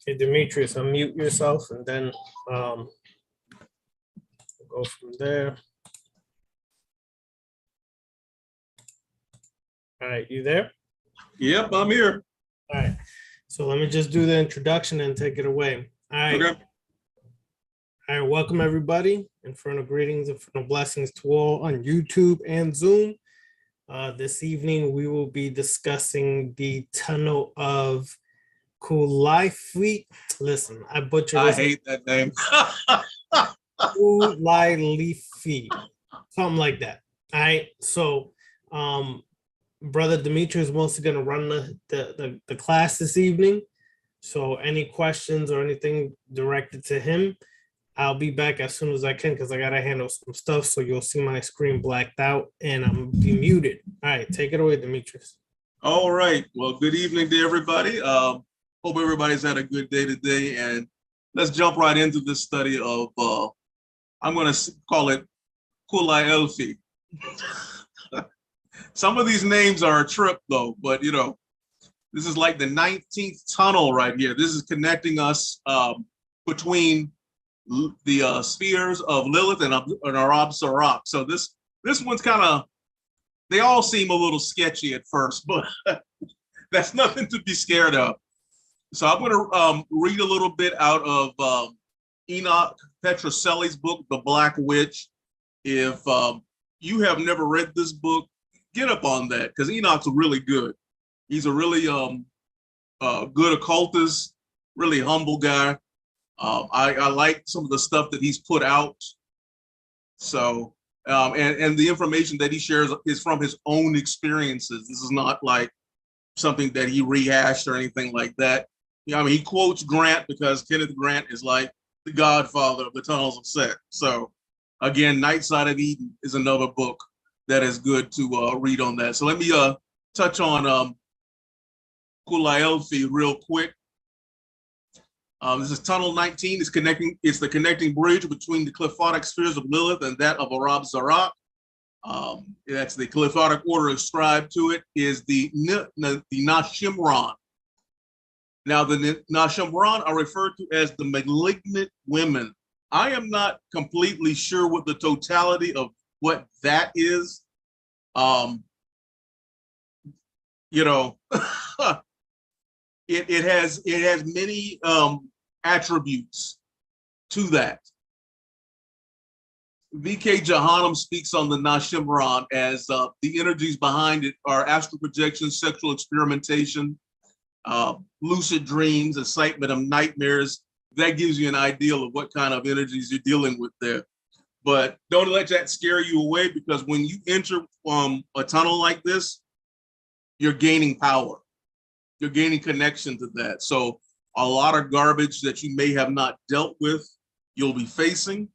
Okay, Demetrius, unmute yourself and then go from there. All right, you there? Yep, I'm here. All right, so let me just do the introduction and take it away. All right. Okay. All right, welcome everybody. Infernal greetings, infernal blessings to all on YouTube and Zoom. This evening we will be discussing the tunnel of Qulielfi. Listen, I butchered I this. hate that name. Qulielfi, something like that. All right, so brother Demetrius wants to run the class this evening. So any questions or anything directed to him, I'll be back as soon as I can because I gotta handle some stuff. So you'll see my screen blacked out and I'm be muted. All right, take it away, Demetrius. All right. Well, good evening to everybody. Hope everybody's had a good day today, and let's jump right into this study of I'm going to call it Qulielfi. Some of these names are a trip though, but you know, this is like the 19th tunnel right here. This is connecting us between the spheres of Lilith and Arab Sarak. So this one's kind of, they all seem a little sketchy at first, but that's nothing to be scared of. So I'm going to read a little bit out of Enoch Petrocelli's book, The Black Witch. If you have never read this book, get up on that because Enoch's really good. He's a really good occultist, really humble guy. I like some of the stuff that he's put out. So, and the information that he shares is from his own experiences. This is not like something that he rehashed or anything like that. I mean, he quotes Grant because Kenneth Grant is like the godfather of the Tunnels of Set. So, again, Night Side of Eden is another book that is good to read on that. So let me touch on Qulielfi real quick. This is Tunnel 19. It's the connecting bridge between the Qliphothic spheres of Lilith and that of Arab Zarak. That's the Qliphothic order ascribed to it is the Nashimran. Now, the Nashimran are referred to as the malignant women. I am not completely sure what the totality of what that is. You know, it has many attributes to that. V.K. Jahanam speaks on the Nashimran as the energies behind it are astral projection, sexual experimentation, lucid dreams, excitement of nightmares. That gives you an idea of what kind of energies you're dealing with there. But don't let that scare you away because when you enter a tunnel like this, you're gaining power. You're gaining connection to that. So a lot of garbage that you may have not dealt with, you'll be facing,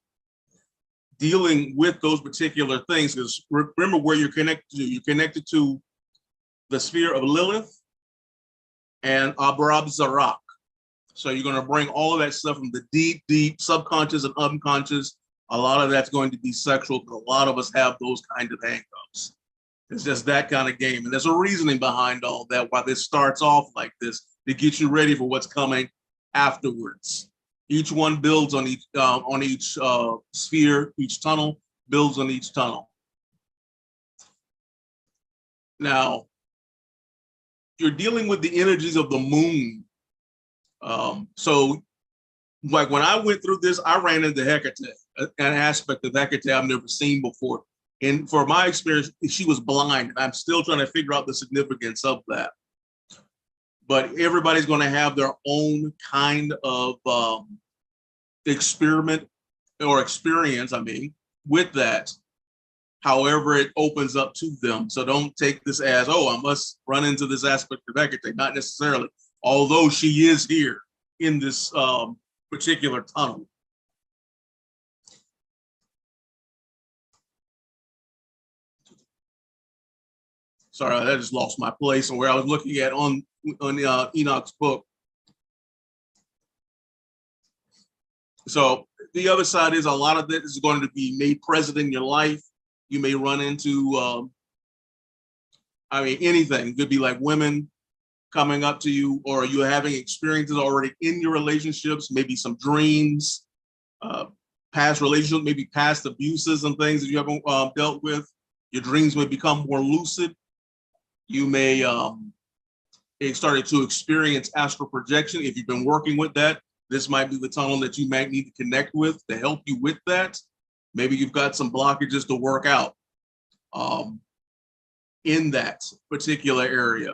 dealing with those particular things. Because remember where you're connected to. You're connected to the sphere of Lilith and Arab Zarak. So you're going to bring all of that stuff from the deep, deep subconscious and unconscious. A lot of that's going to be sexual, but a lot of us have those kind of hang-ups. It's just that kind of game. And there's a reasoning behind all that, why this starts off like this, to get you ready for what's coming afterwards. Each one builds on each sphere, each tunnel builds on each tunnel. Now, you're dealing with the energies of the moon. So, like when I went through this, I ran into Hecate, an aspect of Hecate I've never seen before. And for my experience, she was blind. I'm still trying to figure out the significance of that. But everybody's going to have their own kind of experiment or experience, with that. However, it opens up to them. So don't take this as, oh, I must run into this aspect of Hecate. Not necessarily, although she is here in this particular tunnel. Sorry, I just lost my place and where I was looking at on Enoch's book. So the other side is a lot of this is going to be made present in your life. You may run into, anything. It could be like women coming up to you, or are you having experiences already in your relationships, maybe some dreams, past relationships, maybe past abuses and things that you haven't dealt with. Your dreams may become more lucid. You may started to experience astral projection. If you've been working with that, this might be the tunnel that you might need to connect with to help you with that. Maybe you've got some blockages to work out in that particular area.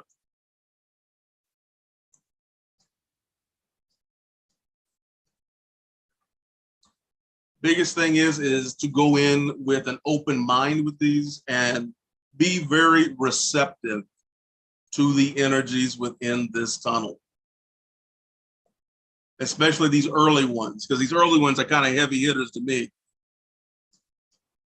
Biggest thing is to go in with an open mind with these and be very receptive to the energies within this tunnel, especially these early ones, because these early ones are kind of heavy hitters to me.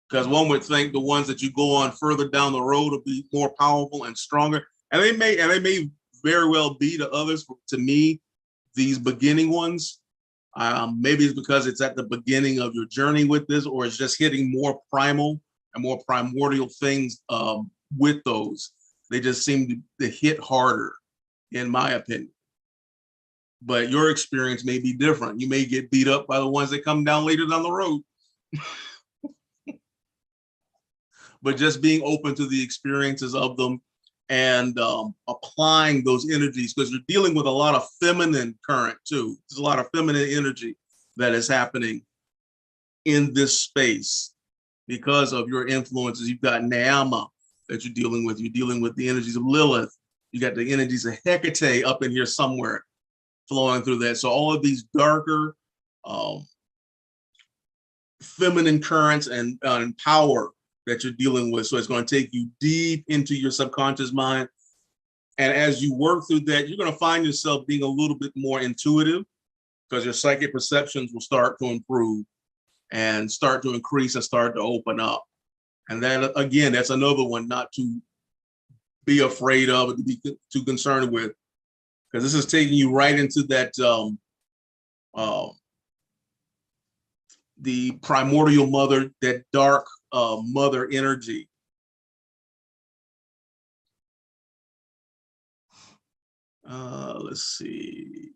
Because one would think the ones that you go on further down the road will be more powerful and stronger, and they may very well be to others. To me, these beginning ones, maybe it's because it's at the beginning of your journey with this, or it's just hitting more primal and more primordial things with those. They just seem to hit harder, in my opinion. But your experience may be different. You may get beat up by the ones that come down later down the road. But just being open to the experiences of them and applying those energies, because you're dealing with a lot of feminine current too. There's a lot of feminine energy that is happening in this space because of your influences. You've got Naama that you're dealing with. You're dealing with the energies of Lilith. You got the energies of Hecate up in here somewhere flowing through that. So all of these darker feminine currents and power that you're dealing with. So it's going to take you deep into your subconscious mind. And as you work through that, you're going to find yourself being a little bit more intuitive, because your psychic perceptions will start to improve and start to increase and start to open up. And then again, that's another one not to be afraid of, to be too concerned with, because this is taking you right into that the primordial mother, that dark mother energy. Let's see.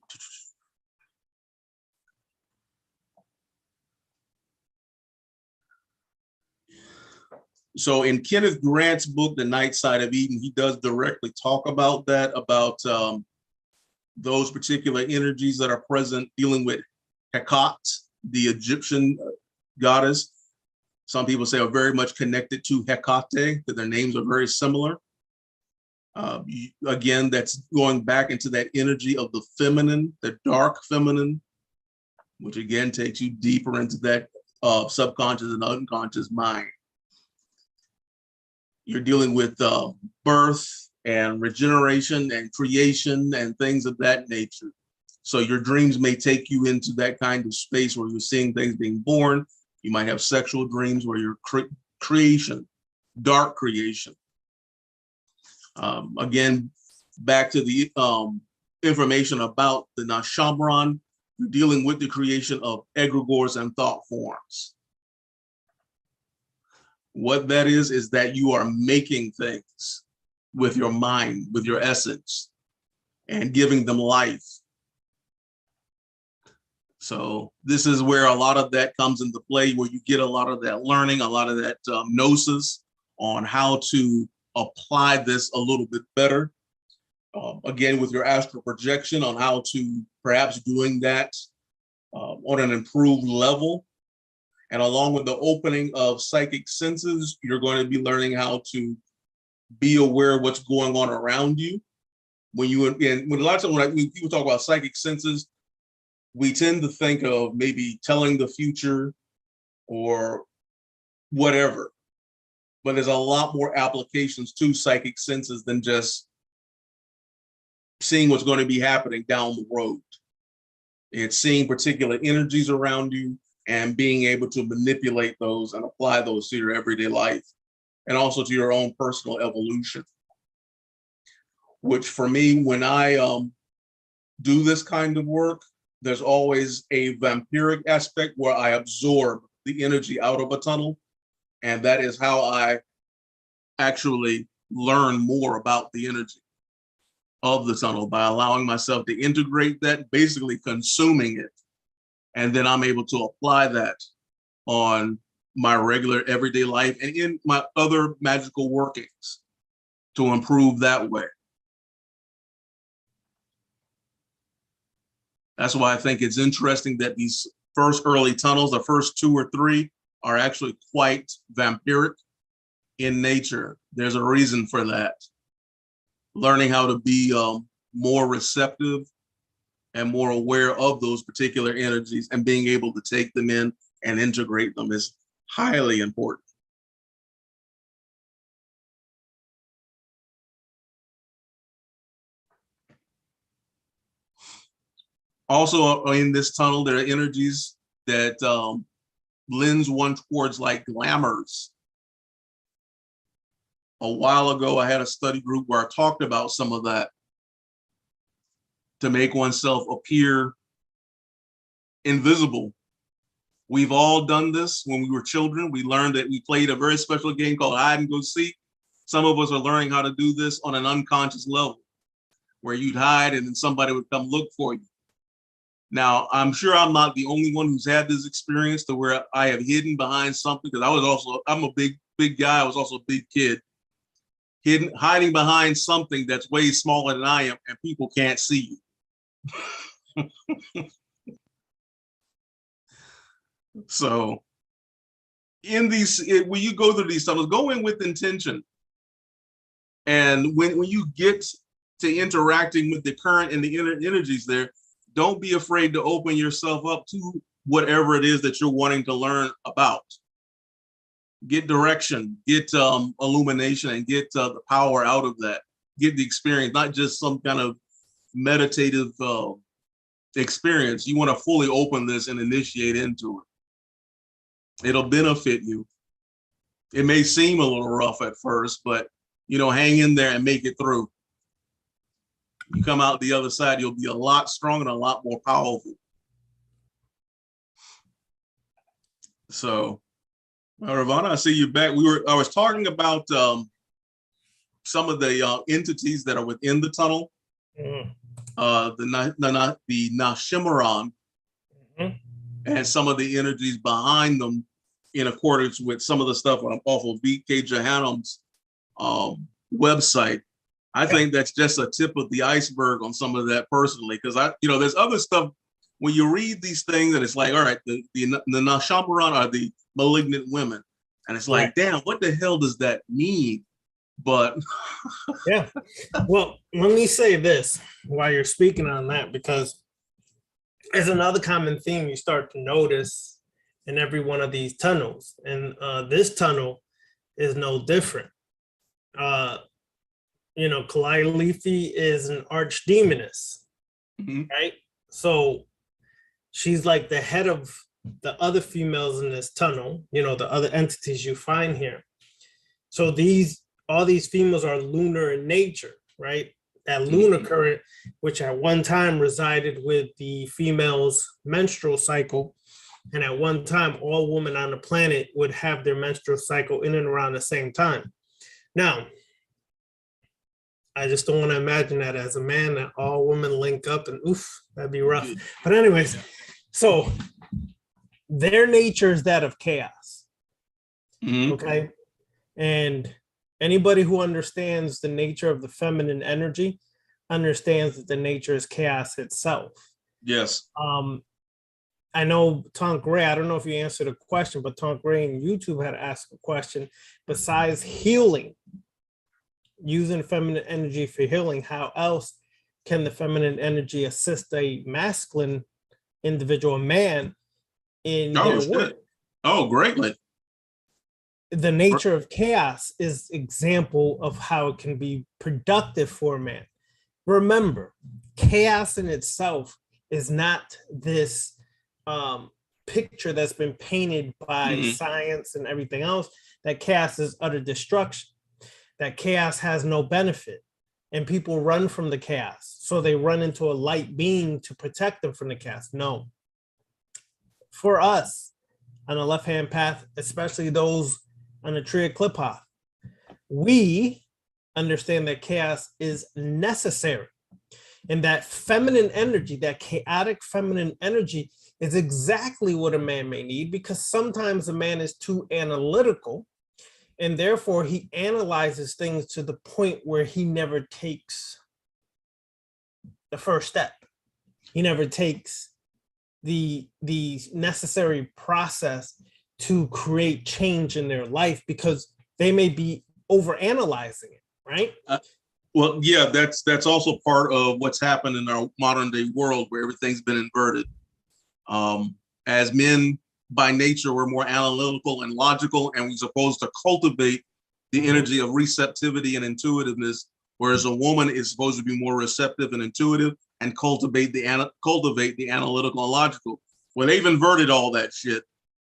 So in Kenneth Grant's book, The Night Side of Eden, he does directly talk about that, about those particular energies that are present, dealing with Hecate, the Egyptian goddess. Some people say are very much connected to Hecate, that their names are very similar. Again, that's going back into that energy of the feminine, the dark feminine, which again takes you deeper into that subconscious and unconscious mind. You're dealing with birth and regeneration and creation and things of that nature. So your dreams may take you into that kind of space where you're seeing things being born. You might have sexual dreams where you're creation, dark creation. Again, back to the information about the Nashamran, you're dealing with the creation of egregores and thought forms. What that is that you are making things with your mind, with your essence, and giving them life. So this is where a lot of that comes into play, where you get a lot of that learning, a lot of that gnosis on how to apply this a little bit better. Again, with your astral projection, on how to perhaps doing that on an improved level. And along with the opening of psychic senses, you're going to be learning how to be aware of what's going on around you. When a lot of times when people talk about psychic senses, we tend to think of maybe telling the future or whatever, but there's a lot more applications to psychic senses than just seeing what's going to be happening down the road. It's seeing particular energies around you and being able to manipulate those and apply those to your everyday life, and also to your own personal evolution. Which for me, when I do this kind of work, there's always a vampiric aspect where I absorb the energy out of a tunnel. And that is how I actually learn more about the energy. of the tunnel by allowing myself to integrate that, basically consuming it. And then I'm able to apply that on my regular everyday life and in my other magical workings to improve that way. That's why I think it's interesting that these first early tunnels, the first 2 or 3, are actually quite vampiric in nature. There's a reason for that. Learning how to be more receptive and more aware of those particular energies and being able to take them in and integrate them is highly important. Also in this tunnel, there are energies that lends one towards like glamours. A while ago, I had a study group where I talked about some of that to make oneself appear invisible. We've all done this when we were children. We learned that we played a very special game called hide and go seek. Some of us are learning how to do this on an unconscious level, where you'd hide and then somebody would come look for you. Now, I'm sure I'm not the only one who's had this experience to where I have hidden behind something, because I'm a big guy. I was also a big kid. Hiding behind something that's way smaller than I am, and people can't see you. So when you go through these tunnels, go in with intention. And when you get to interacting with the current and the inner energies there, don't be afraid to open yourself up to whatever it is that you're wanting to learn about. Get direction, get illumination, and get the power out of that. Get the experience, not just some kind of meditative experience. You want to fully open this and initiate into it. It'll benefit you. It may seem a little rough at first, but hang in there and make it through. You come out the other side, you'll be a lot stronger and a lot more powerful. So, Ravana, I see you back. I was talking about some of the entities that are within the tunnel. The Nashimaran, and some of the energies behind them, in accordance with some of the stuff off of B.K. Johannem's website. I think that's just a tip of the iceberg on some of that personally, because there's other stuff when you read these things and it's like, all right, the Nashimaran are the malignant women, and it's like, damn, what the hell does that mean? But yeah, well, let me say this while you're speaking on that, because there's another common theme you start to notice in every one of these tunnels, and this tunnel is no different. Qulielfi is an archdemoness, right? So she's like the head of the other females in this tunnel, the other entities you find here. So all these females are lunar in nature, right? That lunar current, which at one time resided with the female's menstrual cycle, and at one time all women on the planet would have their menstrual cycle in and around the same time. Now, I just don't want to imagine that as a man, that all women link up and oof, that'd be rough. But anyways, so their nature is that of chaos. Okay. And anybody who understands the nature of the feminine energy understands that the nature is chaos itself. Yes. I know Tonk Ray, I don't know if you answered a question, but Tonk Ray on YouTube had asked a question. Besides healing, using feminine energy for healing, how else can the feminine energy assist a masculine individual, man, in their work? Oh, greatly. The nature of chaos is example of how it can be productive for a man. Remember, chaos in itself is not this picture that's been painted by science and everything else, that chaos is utter destruction, that chaos has no benefit, and people run from the chaos. So they run into a light being to protect them from the chaos. No. For us, on the left-hand path, especially those on the tree of Qlipath, we understand that chaos is necessary. And that feminine energy, that chaotic feminine energy, is exactly what a man may need, because sometimes a man is too analytical, and therefore he analyzes things to the point where he never takes the first step. He never takes the necessary process to create change in their life, because they may be overanalyzing it, right? Well, yeah, that's also part of what's happened in our modern day world, where everything's been inverted. As men by nature, we're more analytical and logical, and we're supposed to cultivate the energy of receptivity and intuitiveness, whereas a woman is supposed to be more receptive and intuitive and cultivate the analytical and logical. Well, they've inverted all that shit.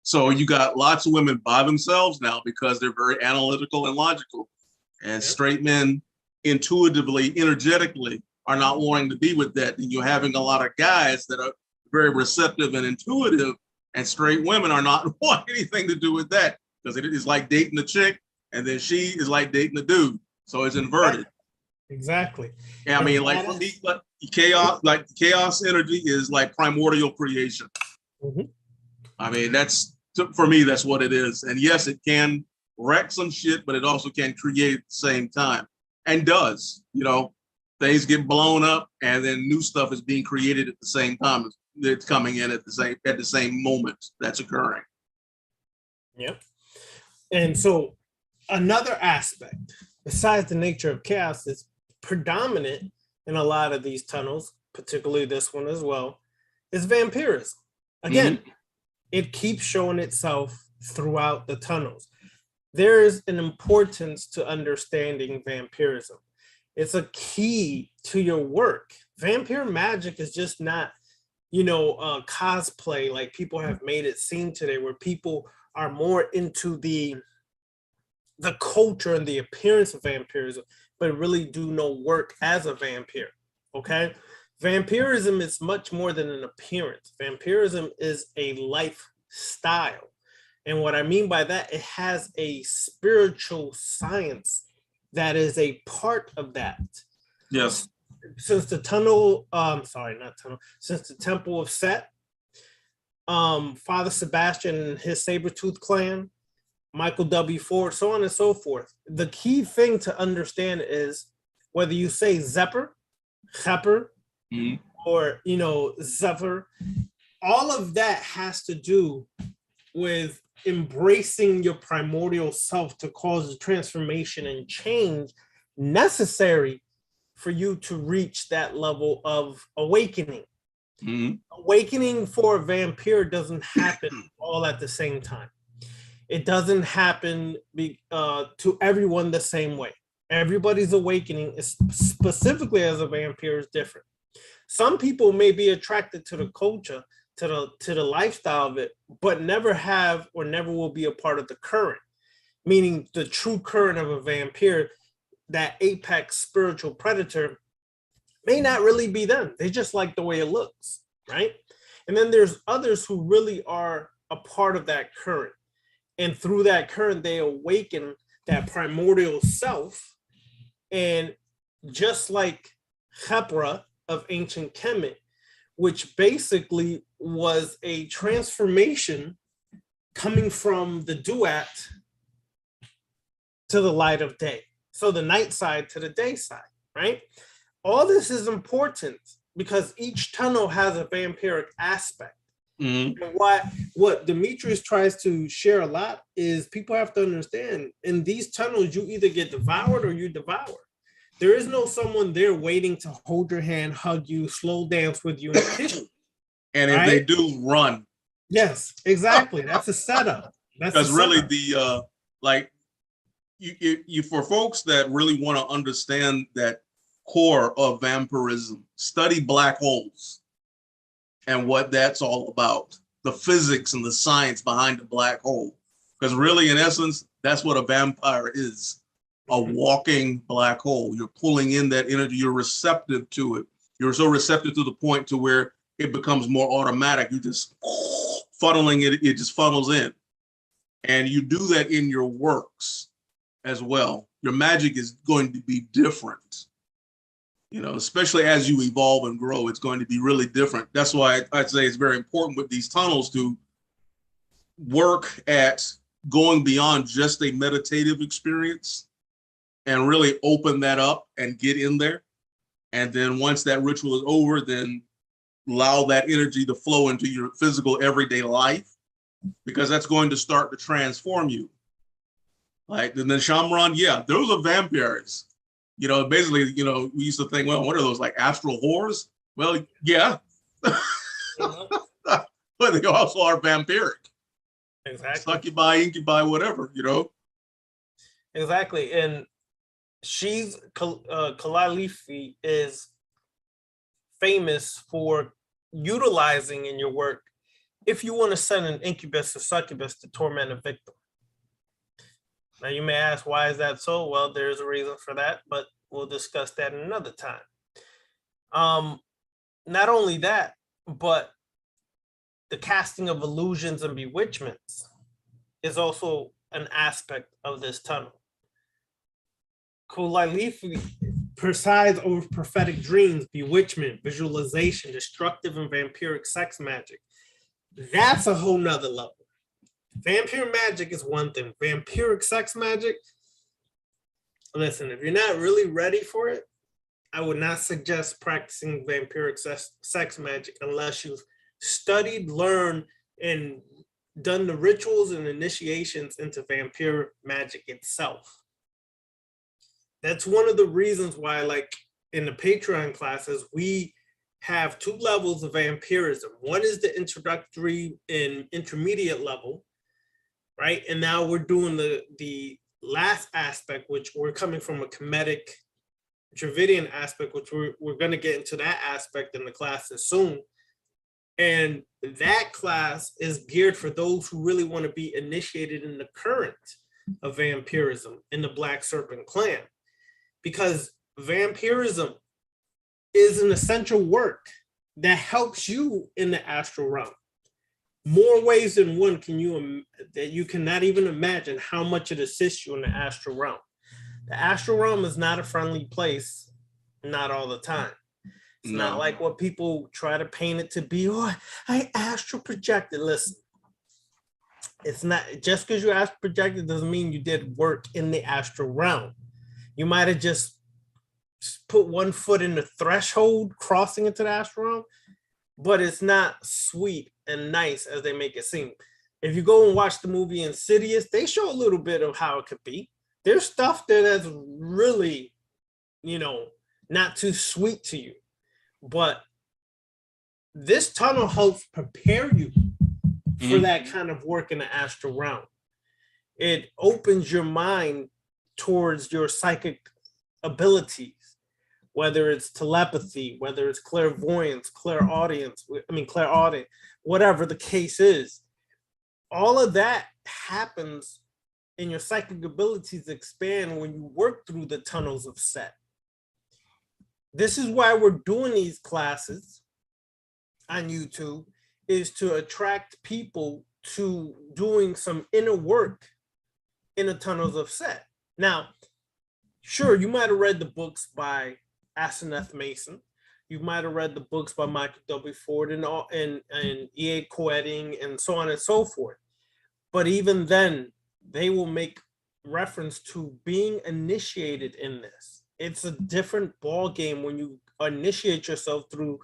So you got lots of women by themselves now because they're very analytical and logical, and straight men intuitively, energetically are not wanting to be with that. And you're having a lot of guys that are very receptive and intuitive, and straight women are not wanting anything to do with that, because it is like dating a chick, and then she is like dating a dude. So it's inverted. Exactly. Yeah, I mean, like for me, chaos energy is like primordial creation. I mean, for me, that's what it is. And yes, it can wreck some shit, but it also can create at the same time, and does. Things get blown up, and then new stuff is being created at the same time. It's coming in at the same moment that's occurring. Yep. And so another aspect, besides the nature of chaos, is predominant in a lot of these tunnels, particularly this one as well, is vampirism. Again, it keeps showing itself throughout the tunnels. There is an importance to understanding vampirism. It's a key to your work. Vampire magic is just not, cosplay like people have made it seem today, where people are more into the culture and the appearance of vampirism, but really do no work as a vampire. Okay? Vampirism is much more than an appearance. Vampirism is a lifestyle. And what I mean by that, it has a spiritual science that is a part of that. Yes. Since the since the Temple of Set, Father Sebastian and his Sabretooth clan, Michael W. Ford, so on and so forth. The key thing to understand is whether you say Zephyr, Hepper, or Zephyr, all of that has to do with embracing your primordial self to cause the transformation and change necessary for you to reach that level of awakening. Awakening for a vampire doesn't happen all at the same time. It doesn't happen to everyone the same way. Everybody's awakening, specifically as a vampire, is different. Some people may be attracted to the culture, to the lifestyle of it, but never have or never will be a part of the current, meaning the true current of a vampire, that apex spiritual predator, may not really be them. They just like the way it looks, right? And then there's others who really are a part of that current. And through that current, they awaken that primordial self. And just like Khepra of ancient Kemet, which basically was a transformation coming from the duat to the light of day. So the night side to the day side, right? All this is important because each tunnel has a vampiric aspect. And what Demetrius tries to share a lot is people have to understand, in these tunnels, you either get devoured or you devour. There is no someone there waiting to hold your hand, hug you, slow dance with you, and kiss you. And if they do, run. Yes, exactly. That's a setup. Because really you for folks that really want to understand that core of vampirism, study black holes and what that's all about, the physics and the science behind the black hole. Because really, in essence, that's what a vampire is, a walking black hole. You're pulling in that energy. You're receptive to it. You're so receptive to the point to where it becomes more automatic. You just funneling it. It just funnels in. And you do that in your works as well. Your magic is going to be different. You know, especially as you evolve and grow, it's going to be really different. That's why I'd say it's very important with these tunnels to work at going beyond just a meditative experience and really open that up and get in there. And then once that ritual is over, then allow that energy to flow into your physical everyday life, because that's going to start to transform you. Like the Shamran, yeah, those are vampires. You know, basically, you know, we used to think, well, what are those, like astral whores? Well, yeah. But they also are vampiric. Exactly. Succubi, incubi, whatever, you know. Exactly. And she's Qulielfi is famous for utilizing in your work if you want to send an incubus or succubus to torment a victim. Now you may ask, why is that so? Well, there's a reason for that, but we'll discuss that another time. Not only that, but the casting of illusions and bewitchments is also an aspect of this tunnel. Qulielfi presides over prophetic dreams, bewitchment, visualization, destructive and vampiric sex magic. That's a whole nother level. Vampire magic is one thing. Vampiric sex magic, listen, if you're not really ready for it, I would not suggest practicing vampiric sex magic unless you've studied, learned, and done the rituals and initiations into vampire magic itself. That's one of the reasons why, like in the Patreon classes, we have 2 levels of vampirism. One is the introductory and intermediate level, right? And now we're doing the last aspect, which we're coming from a Kemetic Dravidian aspect, which we're going to get into that aspect in the classes soon. And that class is geared for those who really want to be initiated in the current of vampirism in the Black Serpent clan. Because vampirism is an essential work that helps you in the astral realm. More ways than one that you cannot even imagine how much it assists you in the astral realm. The astral realm is not a friendly place, not all the time. It's not like what people try to paint it to be. Oh, I astral projected. Listen, it's not just because you astral projected doesn't mean you did work in the astral realm. You might have just put one foot in the threshold, crossing into the astral realm, but it's not sweet and nice as they make it seem. If you go and watch the movie Insidious, they show a little bit of how it could be. There's stuff that's really, not too sweet to you. But this tunnel helps prepare you for that kind of work in the astral realm. It opens your mind towards your psychic abilities, whether it's telepathy, whether it's clairvoyance, clairaudient, whatever the case is. All of that happens and your psychic abilities expand when you work through the tunnels of Set. This is why we're doing these classes on YouTube, is to attract people to doing some inner work in the tunnels of Set. Now, sure, you might have read the books by Aseneth Mason. You might have read the books by Michael W. Ford and E.A. Coetting and so on and so forth. But even then, they will make reference to being initiated in this. It's a different ball game when you initiate yourself through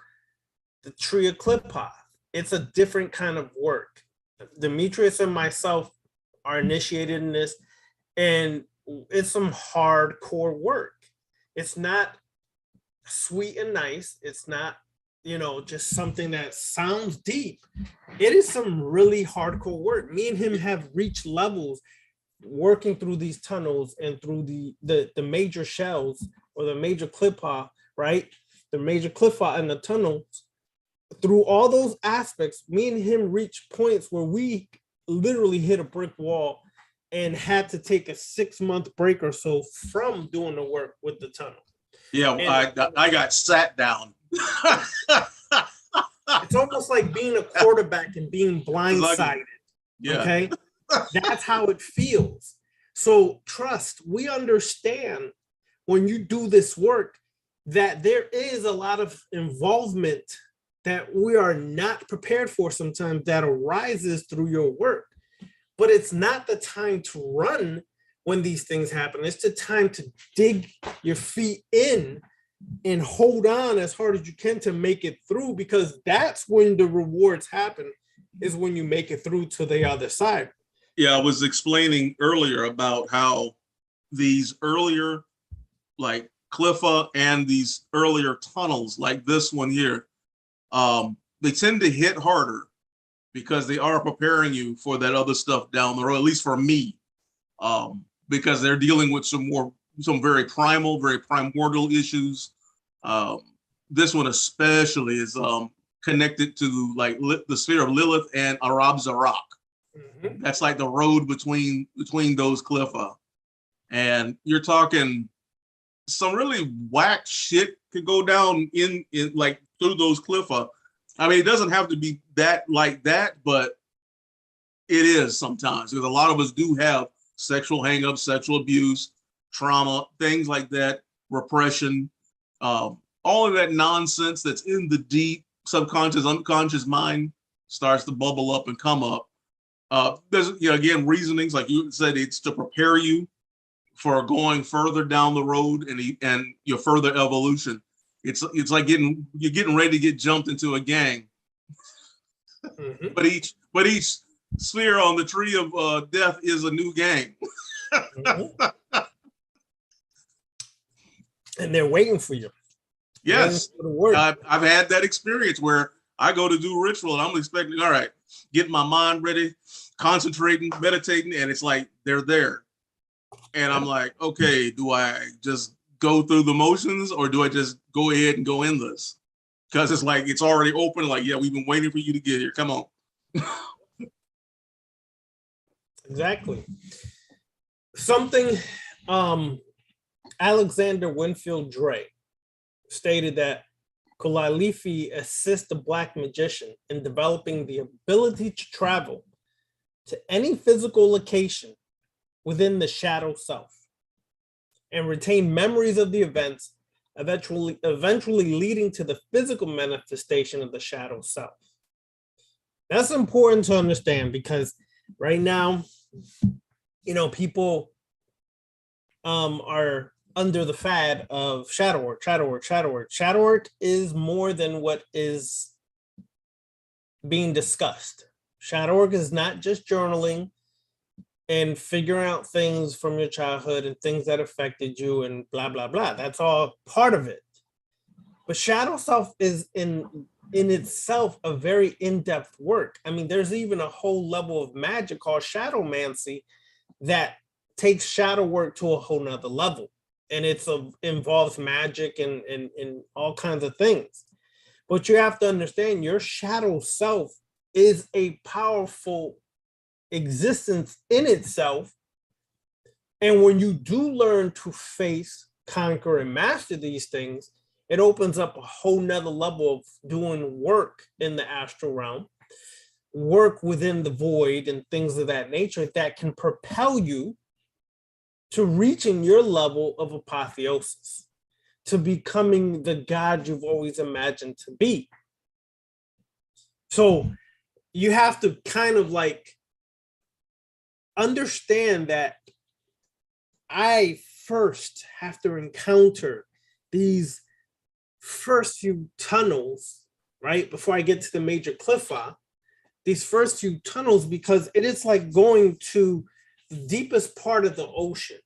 the Tree of Qliphoth. It's a different kind of work. Demetrius and myself are initiated in this, and it's some hardcore work. It's not sweet and nice. It's not, just something that sounds deep. It is some really hardcore work. Me and him have reached levels working through these tunnels and through the major shells or the major Qliphoth, right? The major Qliphoth and the tunnels. Through all those aspects, me and him reached points where we literally hit a brick wall and had to take a 6-month break or so from doing the work with the tunnel. Yeah, I got sat down. It's almost like being a quarterback and being blindsided. Yeah. Okay? That's how it feels. So trust, we understand when you do this work, that there is a lot of involvement that we are not prepared for sometimes that arises through your work. But it's not the time to run when these things happen. It's the time to dig your feet in and hold on as hard as you can to make it through, because that's when the rewards happen, is when you make it through to the other side. Yeah, I was explaining earlier about how these earlier, like Cliffa and these earlier tunnels, like this one here, they tend to hit harder because they are preparing you for that other stuff down the road, at least for me, because they're dealing with some very primal, very primordial issues. This one especially is connected to like the sphere of Lilith and Arab Zarak. Mm-hmm. That's like the road between those Cliffa. And you're talking some really whack shit could go down in like through those Cliffa. I mean, it doesn't have to be that like that, but it is sometimes, because a lot of us do have sexual hangups, sexual abuse, trauma, things like that, repression, all of that nonsense that's in the deep subconscious, unconscious mind starts to bubble up and come up. There's, again, reasonings like you said, it's to prepare you for going further down the road and your further evolution. It's like you're getting ready to get jumped into a gang. Mm-hmm. But each sphere on the tree of death is a new gang. Mm-hmm. And they're waiting for you. Yes, I've had that experience where I go to do ritual and I'm expecting, all right, getting my mind ready, concentrating, meditating, and it's like they're there. And I'm like, okay, do I just go through the motions or do I just go ahead and go in this? Because it's like it's already open. Like, yeah, we've been waiting for you to get here. Come on. Exactly. Something Alexander Winfield Dre stated that Qulielfi assists the Black magician in developing the ability to travel to any physical location within the shadow self and retain memories of the events, eventually leading to the physical manifestation of the shadow self. That's important to understand, because right now, people are under the fad of shadow work. Shadow work is more than what is being discussed. Shadow work is not just journaling and figuring out things from your childhood and things that affected you and blah, blah, blah. That's all part of it. But shadow self is in itself a very in-depth work. I mean, there's even a whole level of magic called shadowmancy that takes shadow work to a whole nother level. And involves magic and all kinds of things. But you have to understand, your shadow self is a powerful existence in itself. And when you do learn to face, conquer, and master these things, it opens up a whole nother level of doing work in the astral realm, work within the void and things of that nature that can propel you to reaching your level of apotheosis, to becoming the God you've always imagined to be. So you have to kind of like understand that I first have to encounter these first few tunnels, right, before I get to the major Cliffa, these first few tunnels, because it is like going to the deepest part of the ocean,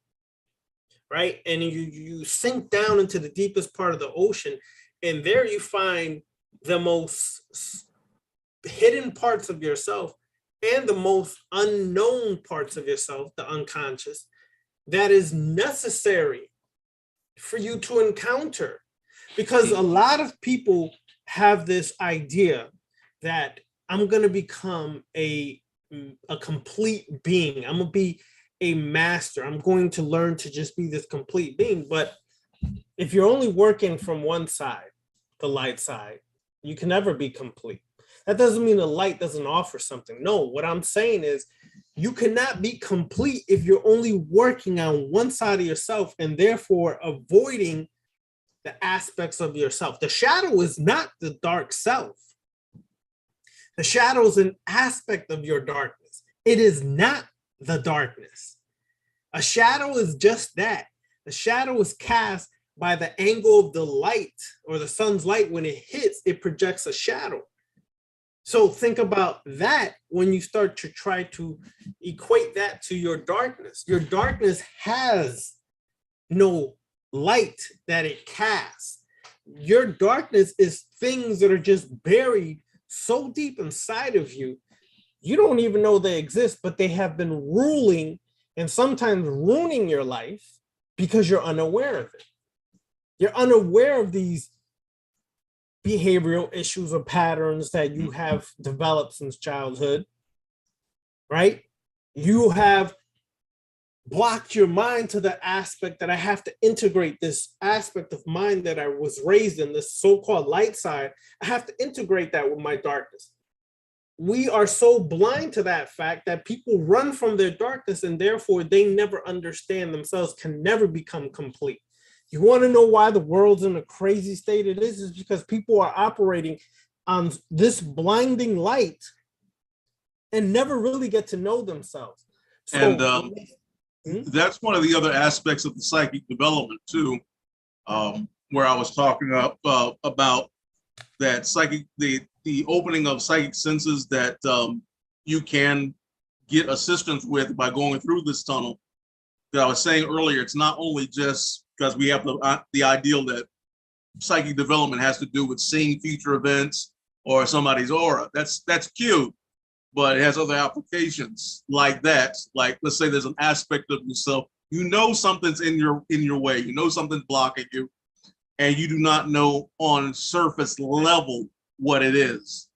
right? And you sink down into the deepest part of the ocean, and there you find the most hidden parts of yourself and the most unknown parts of yourself, the unconscious, that is necessary for you to encounter. Because a lot of people have this idea that I'm going to become a complete being. I'm going to be a master. I'm going to learn to just be this complete being. But if you're only working from one side, the light side, you can never be complete. That doesn't mean the light doesn't offer something. No, what I'm saying is you cannot be complete if you're only working on one side of yourself and therefore avoiding the aspects of yourself. The shadow is not the dark self. The shadow is an aspect of your darkness. It is not the darkness. A shadow is just that. The shadow is cast by the angle of the light or the sun's light. When it hits, it projects a shadow. So think about that when you start to try to equate that to your darkness. Your darkness has no light that it casts. Your darkness is things that are just buried so deep inside of you, you don't even know they exist, but they have been ruling and sometimes ruining your life because you're unaware of it. You're unaware of these behavioral issues or patterns that you have developed since childhood, right? You have blocked your mind to the aspect that I have to integrate this aspect of mind that I was raised in, this so-called light side. I have to integrate that with my darkness. We are so blind to that fact that people run from their darkness and therefore they never understand themselves, can never become complete. You want to know why the world's in a crazy state it is because people are operating on this blinding light and never really get to know themselves. So, that's one of the other aspects of the psychic development too, where I was talking about that psychic, the opening of psychic senses that you can get assistance with by going through this tunnel. That I was saying earlier, it's not only just because we have the ideal that psychic development has to do with seeing future events or somebody's aura. That's cute, but it has other applications like that. Like, let's say there's an aspect of yourself, you know something's in your way, you know something's blocking you, and you do not know on surface level what it is.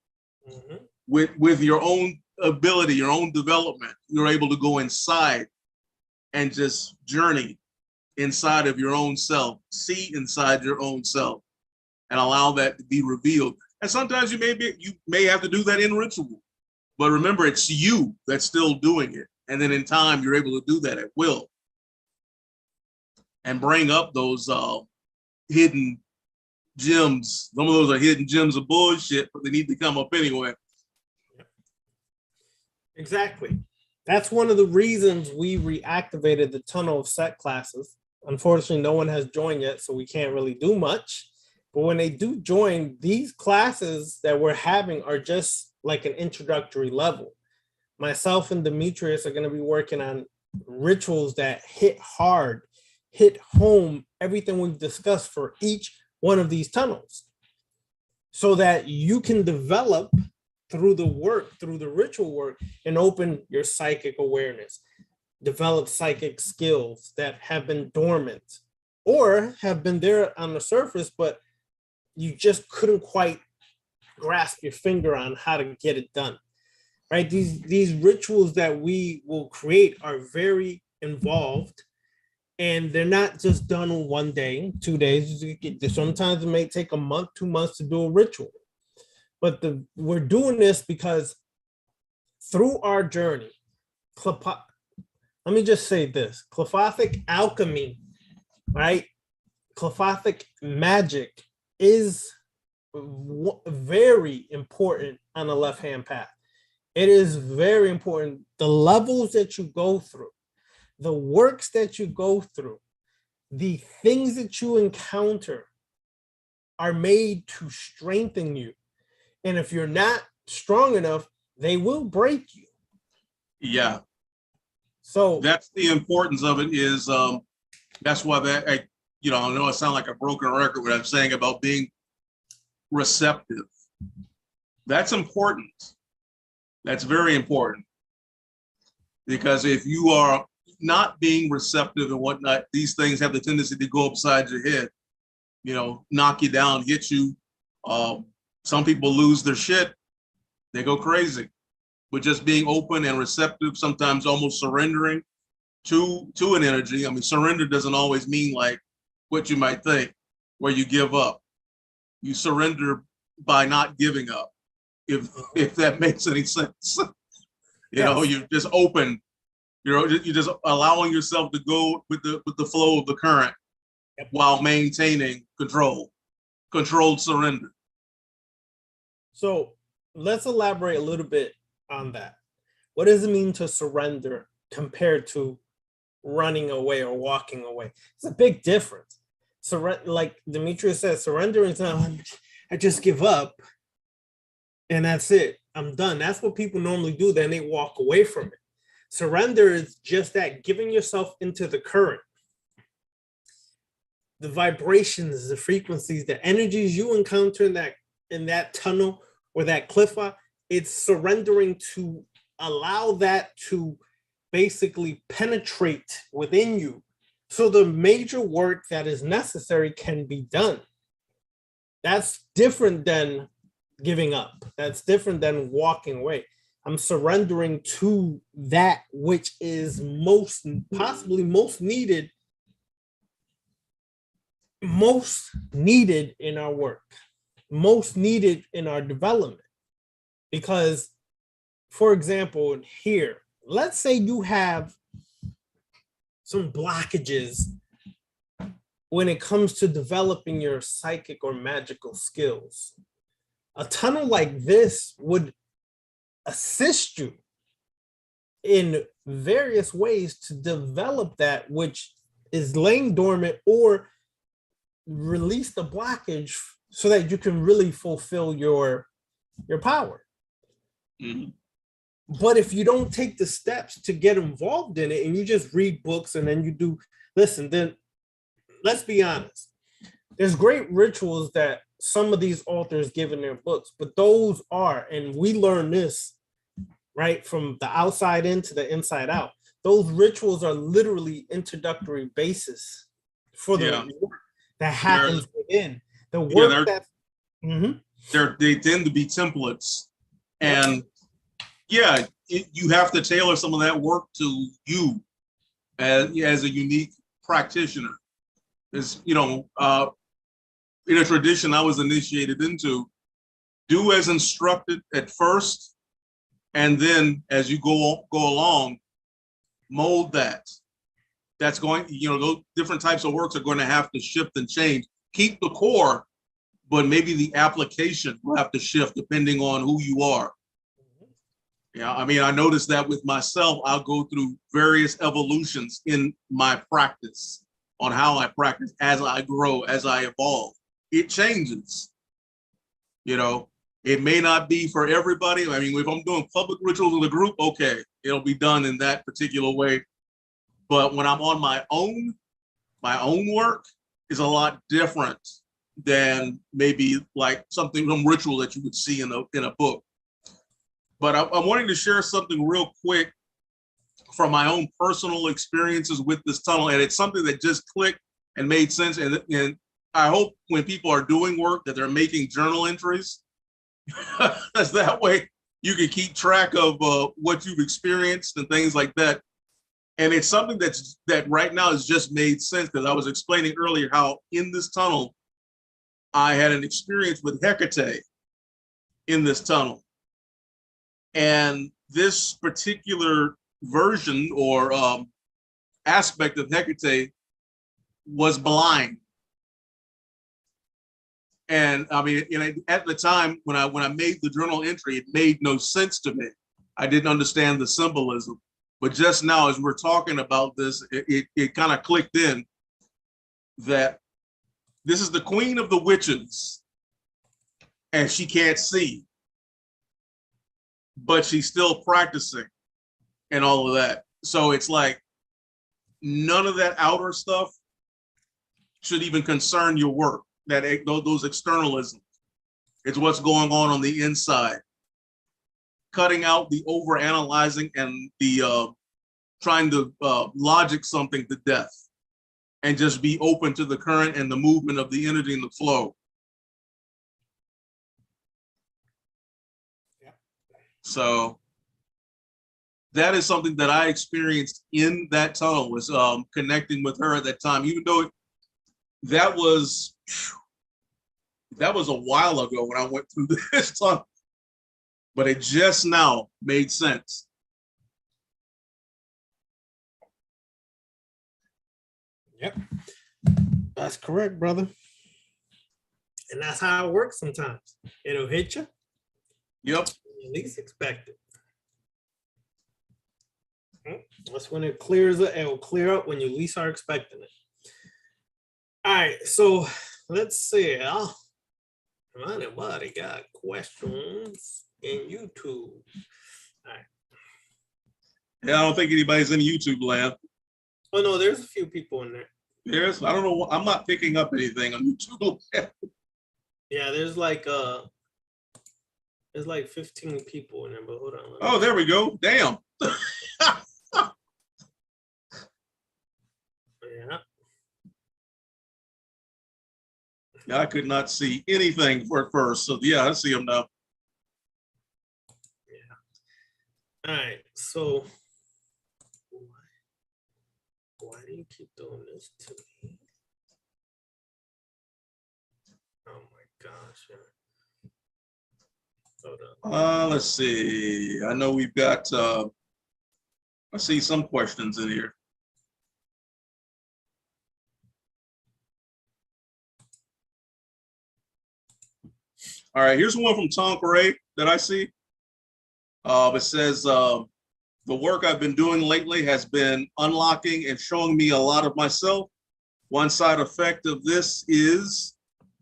Mm-hmm. With your own ability, your own development, you're able to go inside and just journey inside of your own self, see inside your own self, and allow that to be revealed. And sometimes you may have to do that in ritual. But remember, it's you that's still doing it. And then in time, you're able to do that at will and bring up those hidden gems. Some of those are hidden gems of bullshit, but they need to come up anyway. Exactly. That's one of the reasons we reactivated the tunnel of set classes. Unfortunately, no one has joined yet, so we can't really do much. But when they do join, these classes that we're having are just like an introductory level. Myself and Demetrius are going to be working on rituals that hit hard, hit home, everything we've discussed for each one of these tunnels, so that you can develop through the work, through the ritual work, and open your psychic awareness, develop psychic skills that have been dormant or have been there on the surface, but you just couldn't quite grasp your finger on how to get it done, right? These rituals that we will create are very involved, and they're not just done in 1 day, 2 days. Sometimes it may take a month, 2 months to do a ritual. But we're doing this because through our journey, let me just say this, Qliphothic alchemy, right? Qliphothic magic is very important on the left-hand path. It is very important. The levels that you go through, the works that you go through, the things that you encounter are made to strengthen you. And if you're not strong enough, they will break you. Yeah. So that's the importance of it is, that's why I know I sound like a broken record when I'm saying about being receptive. That's important. That's very important. Because if you are not being receptive and whatnot, these things have the tendency to go upside your head, knock you down, hit you. Some people lose their shit. They go crazy. But just being open and receptive, sometimes almost surrendering to an energy. I mean, surrender doesn't always mean like what you might think, where you give up. You surrender by not giving up, if that makes any sense. You're just open. You're just allowing yourself to go with the flow of the current Yep. while maintaining controlled surrender. So let's elaborate a little bit on that. What does it mean to surrender compared to running away or walking away? It's a big difference. Like Demetrius says, surrendering is not, I just give up and that's it. I'm done. That's what people normally do. Then they walk away from it. Surrender is just that, giving yourself into the current, the vibrations, the frequencies, the energies you encounter in that tunnel or that cliff. It's surrendering to allow that to basically penetrate within you, so the major work that is necessary can be done. That's different than giving up. That's different than walking away. I'm surrendering to that which is possibly most needed in our work, most needed in our development. Because, for example, here, let's say you have some blockages when it comes to developing your psychic or magical skills. A tunnel like this would assist you in various ways to develop that which is laying dormant, or release the blockage so that you can really fulfill your power. Mm-hmm. But if you don't take the steps to get involved in it and you just read books and then you do, then let's be honest. There's great rituals that some of these authors give in their books, but those are, and we learn this, right, from the outside in to the inside out. Those rituals are literally introductory basis for the work that happens within. The work that they tend to be templates. And you have to tailor some of that work to you as a unique practitioner. It's, in a tradition I was initiated into, do as instructed at first, and then as you go along, mold that. That's going, those different types of works are going to have to shift and change. Keep the core, but maybe the application will have to shift depending on who you are. Yeah, I mean, I noticed that with myself. I'll go through various evolutions in my practice on how I practice as I grow, as I evolve. It changes. It may not be for everybody. I mean, if I'm doing public rituals with a group, okay, it'll be done in that particular way. But when I'm on my own work is a lot different than maybe like some ritual that you would see in a book. But I'm wanting to share something real quick from my own personal experiences with this tunnel. And it's something that just clicked and made sense. And I hope when people are doing work that they're making journal entries. Because that way you can keep track of what you've experienced and things like that. And it's something that right now has just made sense, because I was explaining earlier how in this tunnel, I had an experience with Hecate in this tunnel. And this particular version or aspect of Hecate was blind. And I mean, at the time when I made the journal entry, it made no sense to me. I didn't understand the symbolism. But just now, as we're talking about this, it kind of clicked in that this is the queen of the witches, and she can't see, but she's still practicing and all of that. So it's like none of that outer stuff should even concern your work, those externalisms. It's what's going on the inside. Cutting out the overanalyzing and the trying to logic something to death, and just be open to the current and the movement of the energy and the flow. Yeah. So that is something that I experienced in that tunnel, was connecting with her at that time, even though that was a while ago when I went through this tunnel. But it just now made sense. Yep. That's correct, brother. And that's how it works sometimes. It'll hit you. Yep. You least expect it. That's when it clears up. It will clear up when you least are expecting it. All right, so let's see. Anybody got questions in YouTube? All right. Yeah, I don't think anybody's in YouTube land. Oh no, there's a few people in there. There's, I don't know. I'm not picking up anything on YouTube land. Yeah, there's like 15 people in there, but hold on. Oh, there we go. Damn. Yeah. Yeah, I could not see anything for first. So yeah, I see them now. Yeah. All right. So why do you keep doing this to me? Oh my gosh. Yeah. Hold on. Let's see. I know we've got I see some questions in here. All right, here's one from Tom Correa that I see. It says, the work I've been doing lately has been unlocking and showing me a lot of myself. One side effect of this is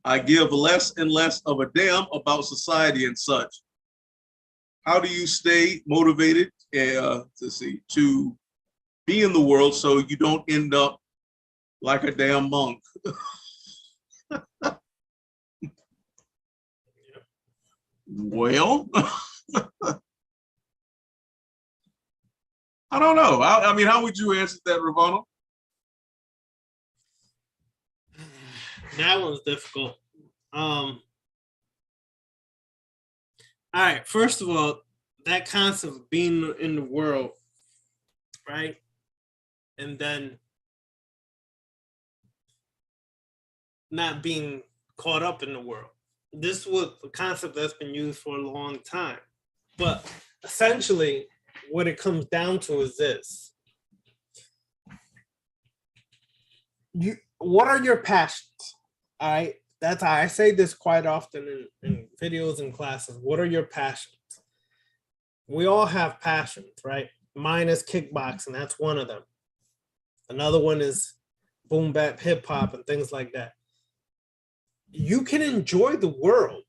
I give less and less of a damn about society and such. How do you stay motivated to be in the world so you don't end up like a damn monk? Well, I don't know. I mean, how would you answer that, Ravana? That one's difficult. All right, first of all, that concept of being in the world, right? And then not being caught up in the world. This was a concept that's been used for a long time. But essentially, what it comes down to is this. What are your passions? All right. That's how I say this quite often in videos and classes. What are your passions? We all have passions, right? Mine is kickboxing. That's one of them. Another one is boom bap hip hop and things like that. You can enjoy the world.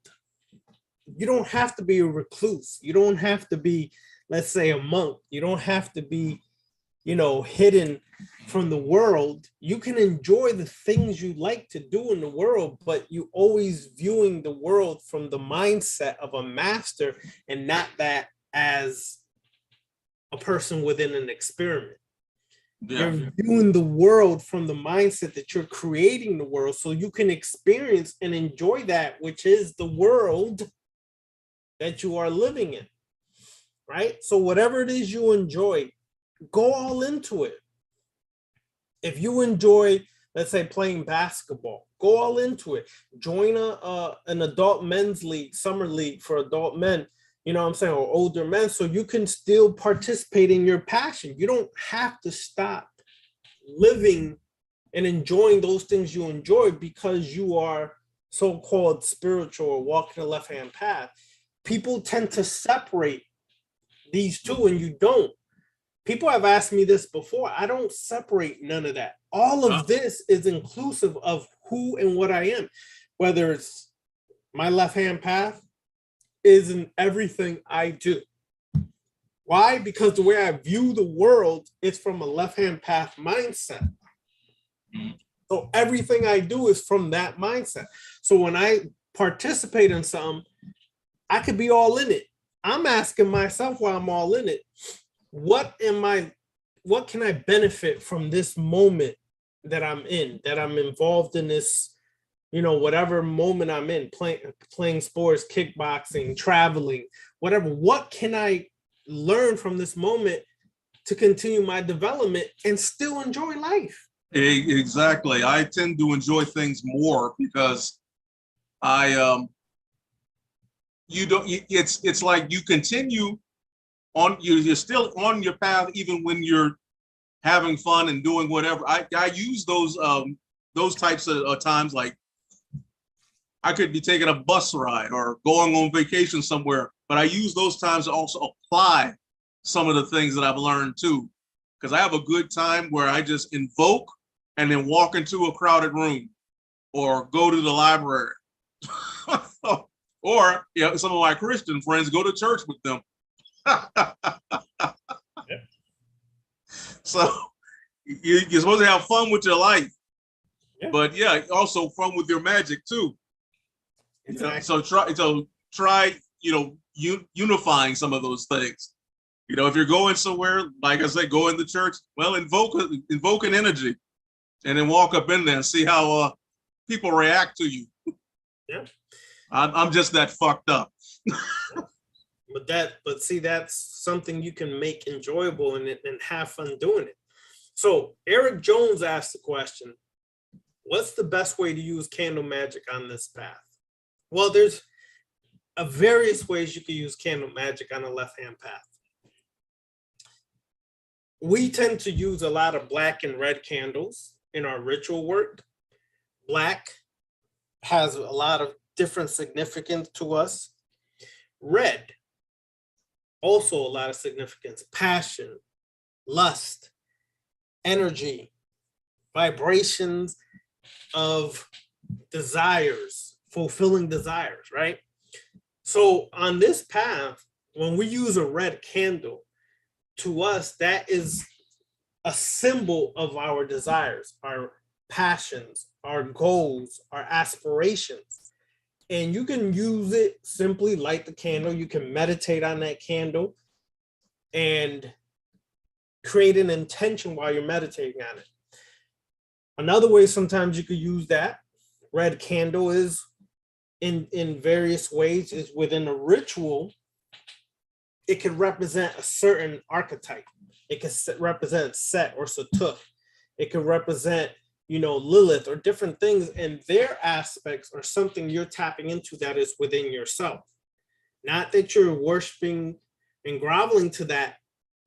You don't have to be a recluse. You don't have to be, let's say, a monk. You don't have to be, hidden from the world. You can enjoy the things you like to do in the world, but you always viewing the world from the mindset of a master and not that as a person within an experiment. Yeah. You're viewing the world from the mindset that you're creating the world so you can experience and enjoy that, which is the world that you are living in, right? So whatever it is you enjoy, go all into it. If you enjoy, let's say, playing basketball, go all into it. Join an adult men's league, summer league for adult men, or older men, so you can still participate in your passion. You don't have to stop living and enjoying those things you enjoy because you are so-called spiritual or walking the left-hand path. People tend to separate these two and you don't. People have asked me this before. I don't separate none of that. All of this is inclusive of who and what I am, whether it's my left-hand path is in everything I do. Why? Because the way I view the world is from a left-hand path mindset. So everything I do is from that mindset. So when I participate in something, I could be all in it. I'm asking myself while I'm all in it, what can I benefit from this moment that I'm in, that I'm involved in this, whatever moment I'm in, playing sports, kickboxing, traveling, whatever. What can I learn from this moment to continue my development and still enjoy life? Exactly. I tend to enjoy things more because it's like you continue on, you're still on your path even when you're having fun and doing whatever. I use those those types of times, like I could be taking a bus ride or going on vacation somewhere, but I use those times to also apply some of the things that I've learned too. Because I have a good time where I just invoke and then walk into a crowded room or go to the library. Or some of my Christian friends, go to church with them. Yeah. So you're supposed to have fun with your life, Yeah. but yeah, also fun with your magic too. Exactly. So try unifying some of those things. If you're going somewhere, like I said, go in the church. Well, invoke an energy, and then walk up in there and see how people react to you. Yeah. I'm just that fucked up. But see, that's something you can make enjoyable and have fun doing it. So Eric Jones asked the question, what's the best way to use candle magic on this path? Well, there's various ways you can use candle magic on a left-hand path. We tend to use a lot of black and red candles in our ritual work. Black has a lot of different significance to us. Red, also a lot of significance, passion, lust, energy, vibrations of desires, fulfilling desires, right? So on this path, when we use a red candle, to us, that is a symbol of our desires, our passions, our goals, our aspirations. And you can use it, simply light the candle. You can meditate on that candle and create an intention while you're meditating on it. Another way sometimes you could use that red candle is in various ways, is within a ritual. It could represent a certain archetype. It could represent Set or Satut. It could represent, Lilith or different things, and their aspects are something you're tapping into that is within yourself. Not that you're worshiping and groveling to that.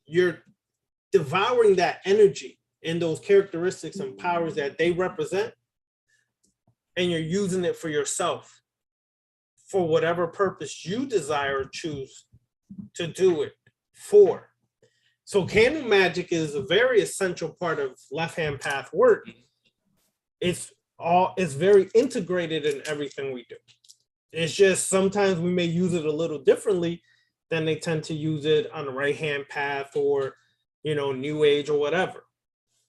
You're devouring that energy and those characteristics and powers that they represent, and you're using it for yourself for whatever purpose you desire or choose to do it for. So candle magic is a very essential part of left-hand path work. It's very integrated in everything we do. It's just sometimes we may use it a little differently than they tend to use it on the right-hand path or, new age or whatever.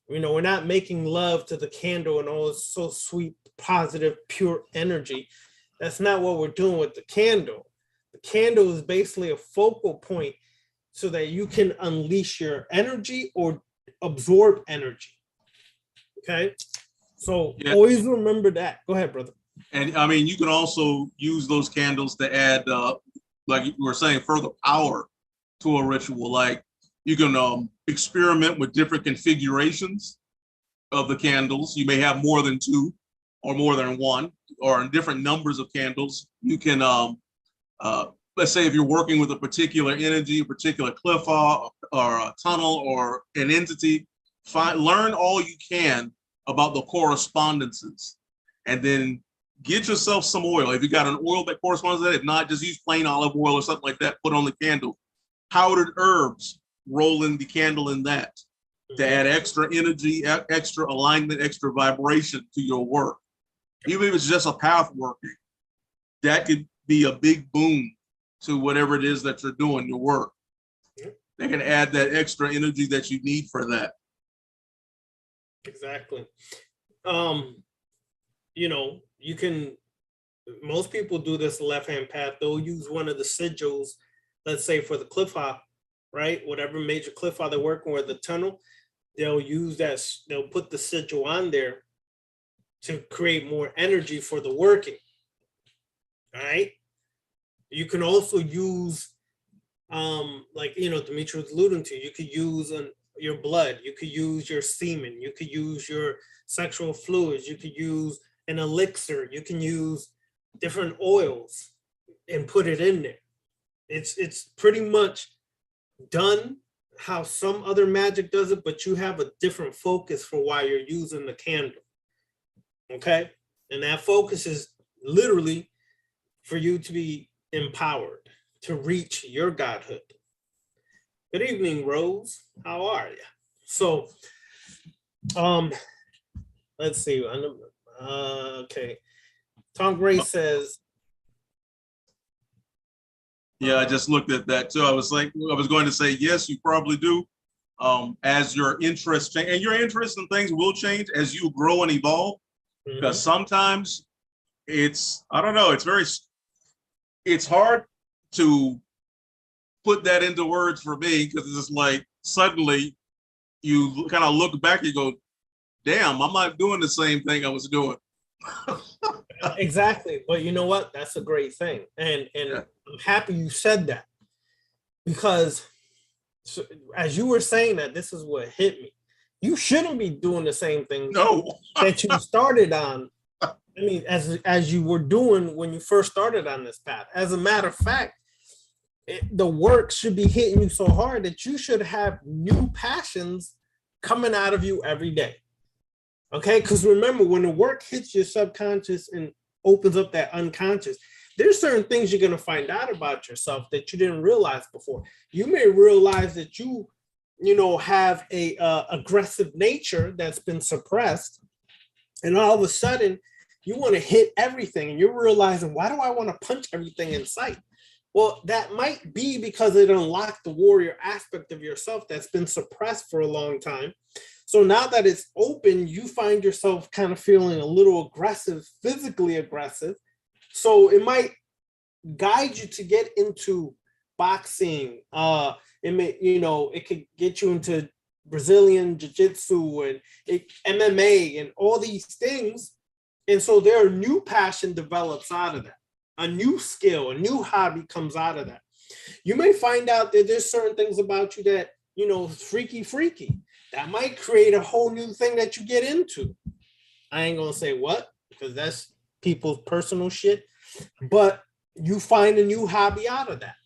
We're not making love to the candle and all, it's so sweet, positive, pure energy. That's not what we're doing with the candle. The candle is basically a focal point so that you can unleash your energy or absorb energy. Okay? So always remember that. Go ahead, brother. And I mean, you can also use those candles to add, like you were saying, further power to a ritual. Like you can experiment with different configurations of the candles. You may have more than two or more than one, or different numbers of candles. You can, let's say if you're working with a particular energy, a particular cliff or a tunnel or an entity, learn all you can about the correspondences, and then get yourself some oil. If you got an oil that corresponds to that, if not, just use plain olive oil or something like that, put on the candle. Powdered herbs, roll in the candle in that to add extra energy, extra alignment, extra vibration to your work. Even if it's just a path working, that could be a big boon to whatever it is that you're doing, your work. They can add that extra energy that you need for that. Exactly. You can, most people do this left-hand path. They'll use one of the sigils, let's say for the cliff hop, right? Whatever major cliff hop they're working with, the tunnel, they'll use that, they'll put the sigil on there to create more energy for the working. All right. You can also use, like, Dimitri was alluding to, you could use your blood, you could use your semen, you could use your sexual fluids, you could use an elixir, you can use different oils and put it in there. It's pretty much done how some other magic does it, but you have a different focus for why you're using the candle. Okay. And that focus is literally for you to be empowered to reach your godhood. Good evening, Rose. How are you? So, um, let's see. Okay. Tom Gray says, Yeah, I just looked at that too. I was going to say, yes, you probably do. As your interest change, and your interest in things will change as you grow and evolve. Because sometimes I don't know, it's hard to put that into words for me, because it's like suddenly you kind of look back and go, damn, I'm not doing the same thing I was doing. exactly. But you know what? That's a great thing. And Yeah. I'm happy you said that, because as you were saying that, this is what hit me. You shouldn't be doing the same thing that you started on. I mean, as you were doing when you first started on this path. As a matter of fact, the work should be hitting you so hard that you should have new passions coming out of you every day. Okay, because remember, when the work hits your subconscious and opens up that unconscious, there's certain things you're going to find out about yourself that you didn't realize before. You may realize that you have a aggressive nature that's been suppressed, and all of a sudden you want to hit everything, and you're realizing, why do I want to punch everything in sight? Well, that might be because it unlocked the warrior aspect of yourself that's been suppressed for a long time. So now that it's open, you find yourself kind of feeling a little aggressive, physically aggressive. So it might guide you to get into boxing. It could get you into Brazilian jiu-jitsu and MMA and all these things. And so there are new passion develops out of that. A new skill, a new hobby comes out of that. You may find out that there's certain things about you that, freaky. That might create a whole new thing that you get into. I ain't gonna say what, because that's people's personal shit, but you find a new hobby out of that.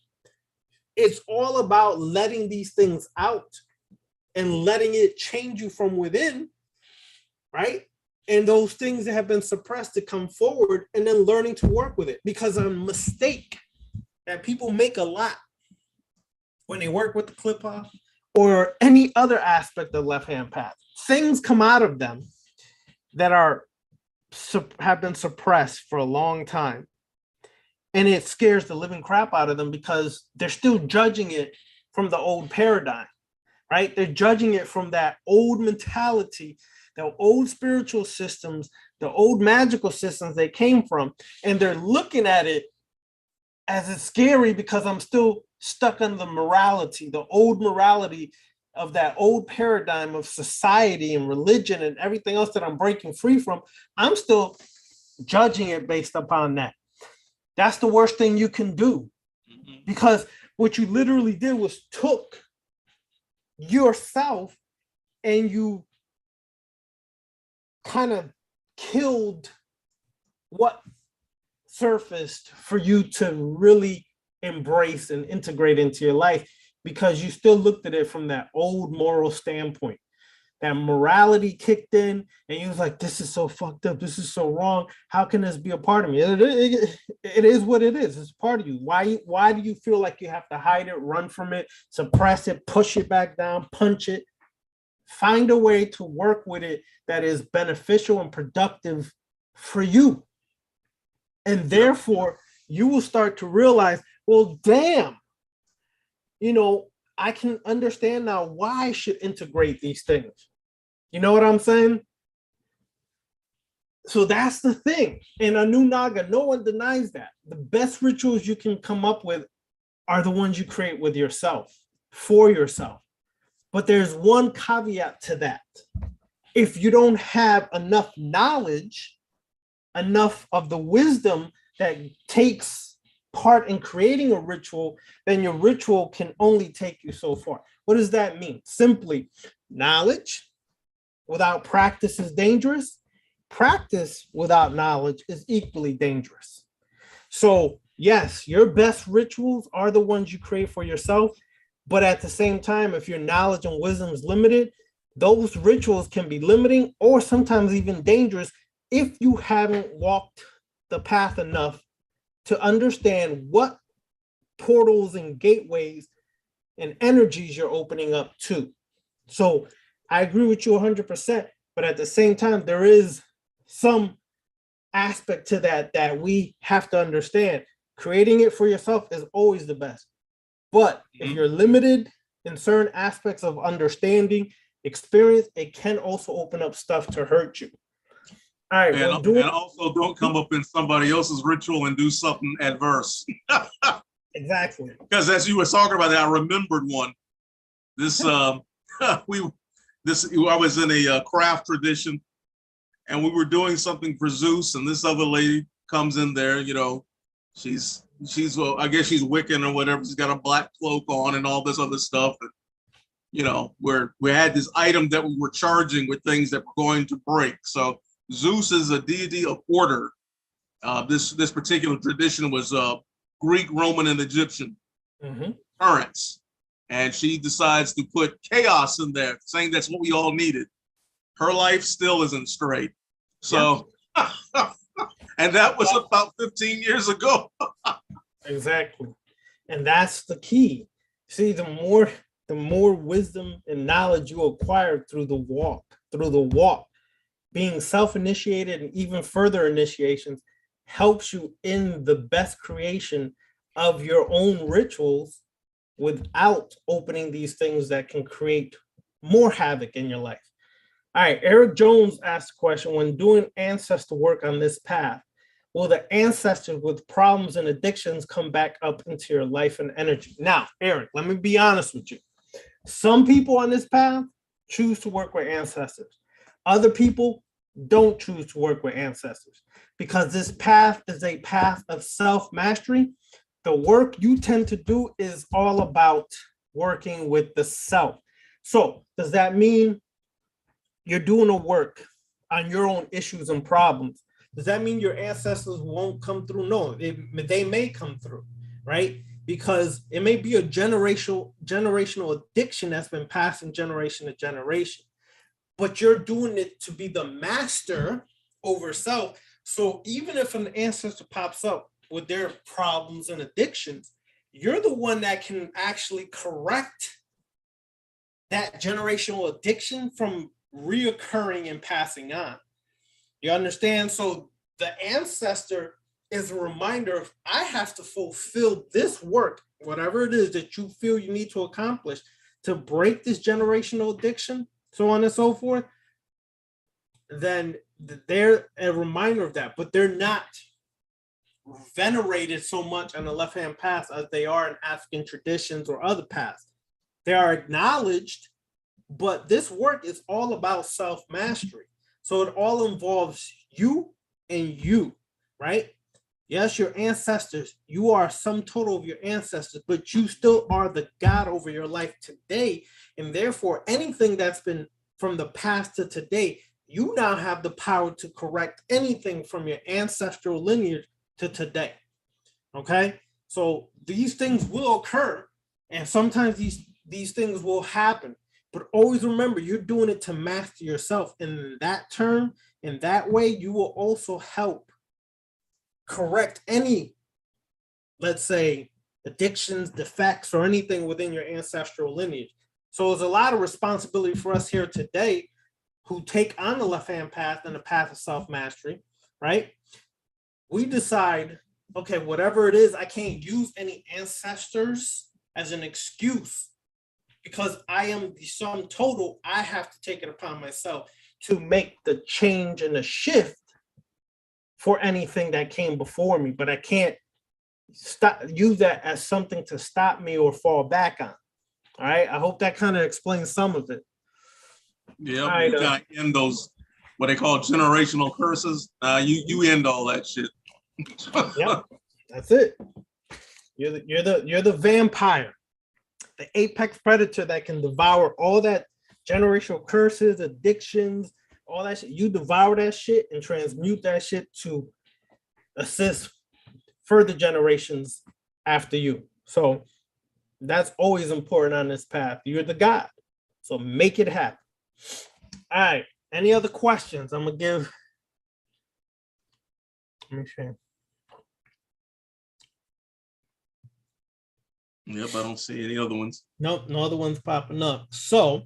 It's all about letting these things out and letting it change you from within, right? And those things that have been suppressed to come forward, and then learning to work with it. Because a mistake that people make a lot when they work with the clip-off or any other aspect of left-hand path, things come out of them that have been suppressed for a long time. And it scares the living crap out of them, because they're still judging it from the old paradigm, right? They're judging it from that old mentality, the old spiritual systems, the old magical systems they came from. And they're looking at it as it's scary, because I'm still stuck on the morality, the old morality of that old paradigm of society and religion and everything else that I'm breaking free from. I'm still judging it based upon that. That's the worst thing you can do, because what you literally did was took yourself and you kind of killed what surfaced for you to really embrace and integrate into your life, because you still looked at it from that old moral standpoint. That morality kicked in, and you was like, this is so fucked up. This is so wrong. How can this be a part of me? It is what it is. It's part of you. Why do you feel like you have to hide it, run from it, suppress it, push it back down, punch it? Find a way to work with it that is beneficial and productive for you. And therefore, you will start to realize, well, damn, I can understand now why I should integrate these things. You know what I'm saying? So that's the thing. And a new Naga, no one denies that. The best rituals you can come up with are the ones you create with yourself, for yourself. But there's one caveat to that. If you don't have enough knowledge, enough of the wisdom that takes part in creating a ritual, then your ritual can only take you so far. What does that mean? Simply, knowledge without practice is dangerous. Practice without knowledge is equally dangerous. So yes, your best rituals are the ones you create for yourself. But at the same time, if your knowledge and wisdom is limited, those rituals can be limiting or sometimes even dangerous if you haven't walked the path enough to understand what portals and gateways and energies you're opening up to. So I agree with you 100%, but at the same time, there is some aspect to that we have to understand. Creating it for yourself is always the best. But if you're limited in certain aspects of understanding, experience, it can also open up stuff to hurt you. All right. And also don't come up in somebody else's ritual and do something adverse. Exactly. Because as you were talking about that, I remembered one. This I was in a craft tradition, and we were doing something for Zeus, and this other lady comes in there. You know, she's well, I guess she's Wiccan or whatever. She's got a black cloak on and all this other stuff. And, you know, we had this item that we were charging with things that were going to break. So Zeus is a deity of order. This particular tradition was Greek, Roman, and Egyptian currents. And she decides to put chaos in there, saying that's what we all needed. Her life still isn't straight. So, and that was about 15 years ago. Exactly. And that's the key. See, the more wisdom and knowledge you acquire through the walk, being self-initiated and even further initiations helps you in the best creation of your own rituals without opening these things that can create more havoc in your life. All right, Eric Jones asked a question: when doing ancestor work on this path, will the ancestors with problems and addictions come back up into your life and energy? Now, Eric, let me be honest with you. Some people on this path choose to work with ancestors. Other people don't choose to work with ancestors because this path is a path of self-mastery. The work you tend to do is all about working with the self. So does that mean you're doing a work on your own issues and problems? Does that mean your ancestors won't come through? No, they may come through, right? Because it may be a generational addiction that's been passed from generation to generation, but you're doing it to be the master over self. So even if an ancestor pops up with their problems and addictions, you're the one that can actually correct that generational addiction from reoccurring and passing on. You understand? So the ancestor is a reminder of, I have to fulfill this work, whatever it is that you feel you need to accomplish to break this generational addiction, so on and so forth. Then they're a reminder of that, but they're not venerated so much on the left-hand path as they are in African traditions or other paths. They are acknowledged, but this work is all about self-mastery. So it all involves you and you, right? Yes, your ancestors, you are sum total of your ancestors, but you still are the God over your life today. And therefore, anything that's been from the past to today, you now have the power to correct anything from your ancestral lineage to today. Okay? So these things will occur, and sometimes these things will happen. But always remember, you're doing it to master yourself. In that term, in that way, you will also help correct any, let's say, addictions, defects, or anything within your ancestral lineage. So there's a lot of responsibility for us here today who take on the left-hand path and the path of self-mastery, right? We decide, okay, whatever it is, I can't use any ancestors as an excuse because I am the sum total. I have to take it upon myself to make the change and the shift for anything that came before me, but I can't use that as something to stop me or fall back on. All right, I hope that kind of explains some of it. Yeah, right, you kind of end those, what they call generational curses. You end all that shit. Yep, that's it. You're the vampire, the apex predator that can devour all that generational curses, addictions, all that shit. You devour that shit and transmute that shit to assist further generations after you. So that's always important on this path. You're the God, so make it happen. All right, any other questions? I'm gonna give Let me see. Yep, I don't see any other ones. Nope, no other ones popping up. So, all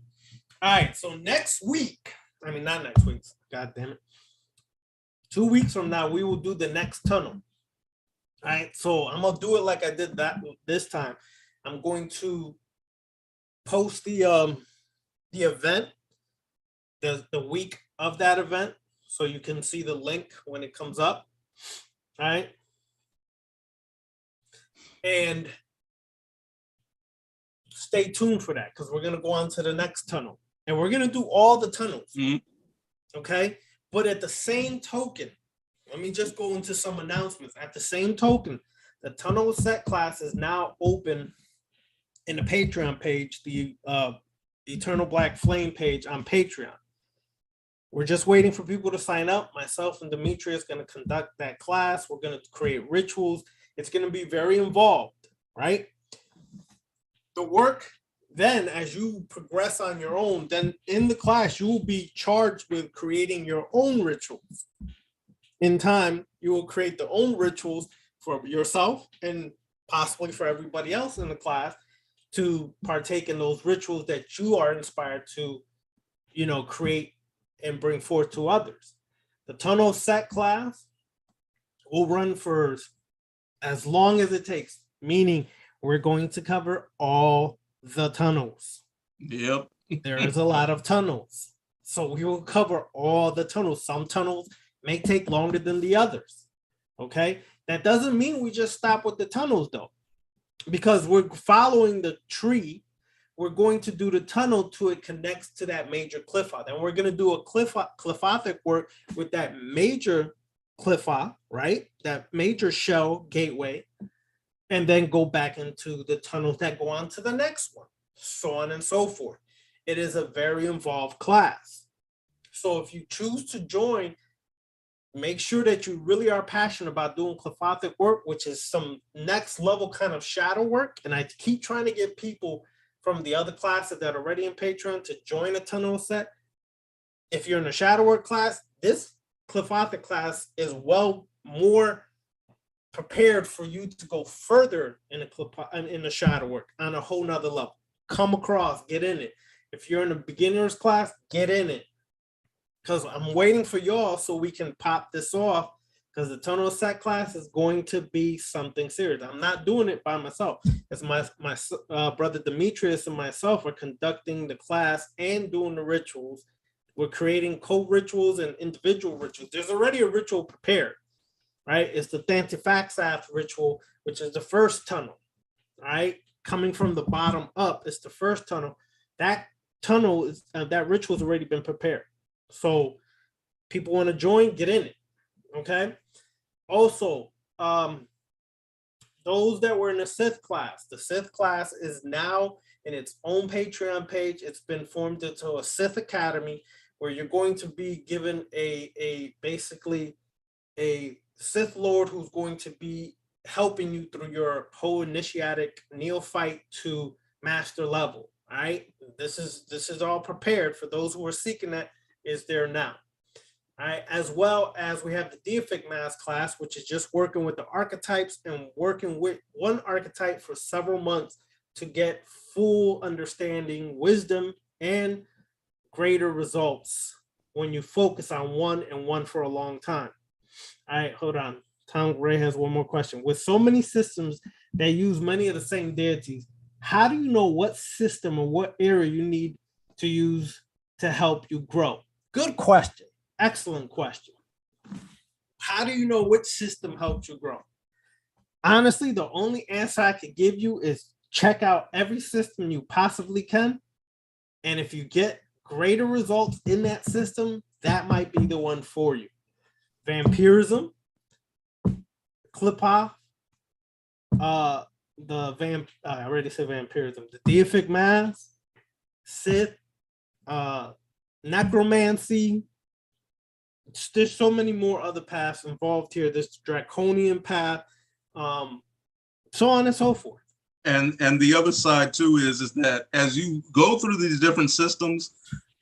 right. So next week, I mean, not next week. God damn it. 2 weeks from now, we will do the next tunnel. All right. So I'm gonna do it like I did that this time. I'm going to post the event, the week of that event, so you can see the link when it comes up. All right. And stay tuned for that, because we're going to go on to the next tunnel, and we're going to do all the tunnels. Okay. But at the same token, let me just go into some announcements. At the same token, the tunnel set class is now open in the Patreon page, the Eternal Black Flame page on Patreon. We're just waiting for people to sign up. Myself and Dimitri is going to conduct that class. We're going to create rituals. It's going to be very involved, right? The work, then, as you progress on your own, then in the class, you will be charged with creating your own rituals. In time, you will create the own rituals for yourself and possibly for everybody else in the class to partake in those rituals that you are inspired to, create and bring forth to others. The tunnel set class will run for as long as it takes, meaning we're going to cover all the tunnels. Yep. There is a lot of tunnels. So we will cover all the tunnels. Some tunnels may take longer than the others. Okay. That doesn't mean we just stop with the tunnels, though, because we're following the tree. We're going to do the tunnel till it connects to that major cliff-out. And we're going to do a cliffothic work with that major cliff-out, right? That major shell gateway, and then go back into the tunnels that go on to the next one, so on and so forth. It is a very involved class. So if you choose to join, make sure that you really are passionate about doing cliffothic work, which is some next level kind of shadow work. And I keep trying to get people from the other classes that are already in Patreon to join a tunnel set. If you're in a shadow work class, this cliffothic class is well more prepared for you to go further in the shadow work on a whole nother level. Come across, get in it. If you're in a beginner's class, get in it. Because I'm waiting for y'all so we can pop this off, because the tunnel set class is going to be something serious. I'm not doing it by myself. It's my brother Demetrius and myself are conducting the class and doing the rituals. We're creating co-rituals and individual rituals. There's already a ritual prepared, right? It's the Thantifaxath ritual, which is the first tunnel, right? Coming from the bottom up, it's the first tunnel. That tunnel is that ritual has already been prepared. So people want to join, get in it. Okay. Also, those that were in the Sith class is now in its own Patreon page. It's been formed into a Sith Academy, where you're going to be given basically a Sith Lord who's going to be helping you through your whole initiatic neophyte to master level. All right. This is all prepared for those who are seeking that. Is there now. All right, as well as we have the Deific Mass class, which is just working with the archetypes and working with one archetype for several months to get full understanding, wisdom, and greater results when you focus on one and one for a long time. All right, hold on. Tom Ray has one more question. With so many systems that use many of the same deities, how do you know what system or what area you need to use to help you grow? Good question. Excellent question. How do you know which system helps you grow? Honestly, the only answer I could give you is check out every system you possibly can. And if you get greater results in that system, that might be the one for you. Vampirism, Clipa, I already said vampirism, the Deific Mass, Sith, Necromancy. There's so many more other paths involved here. This draconian path, so on and so forth. And the other side too is that as you go through these different systems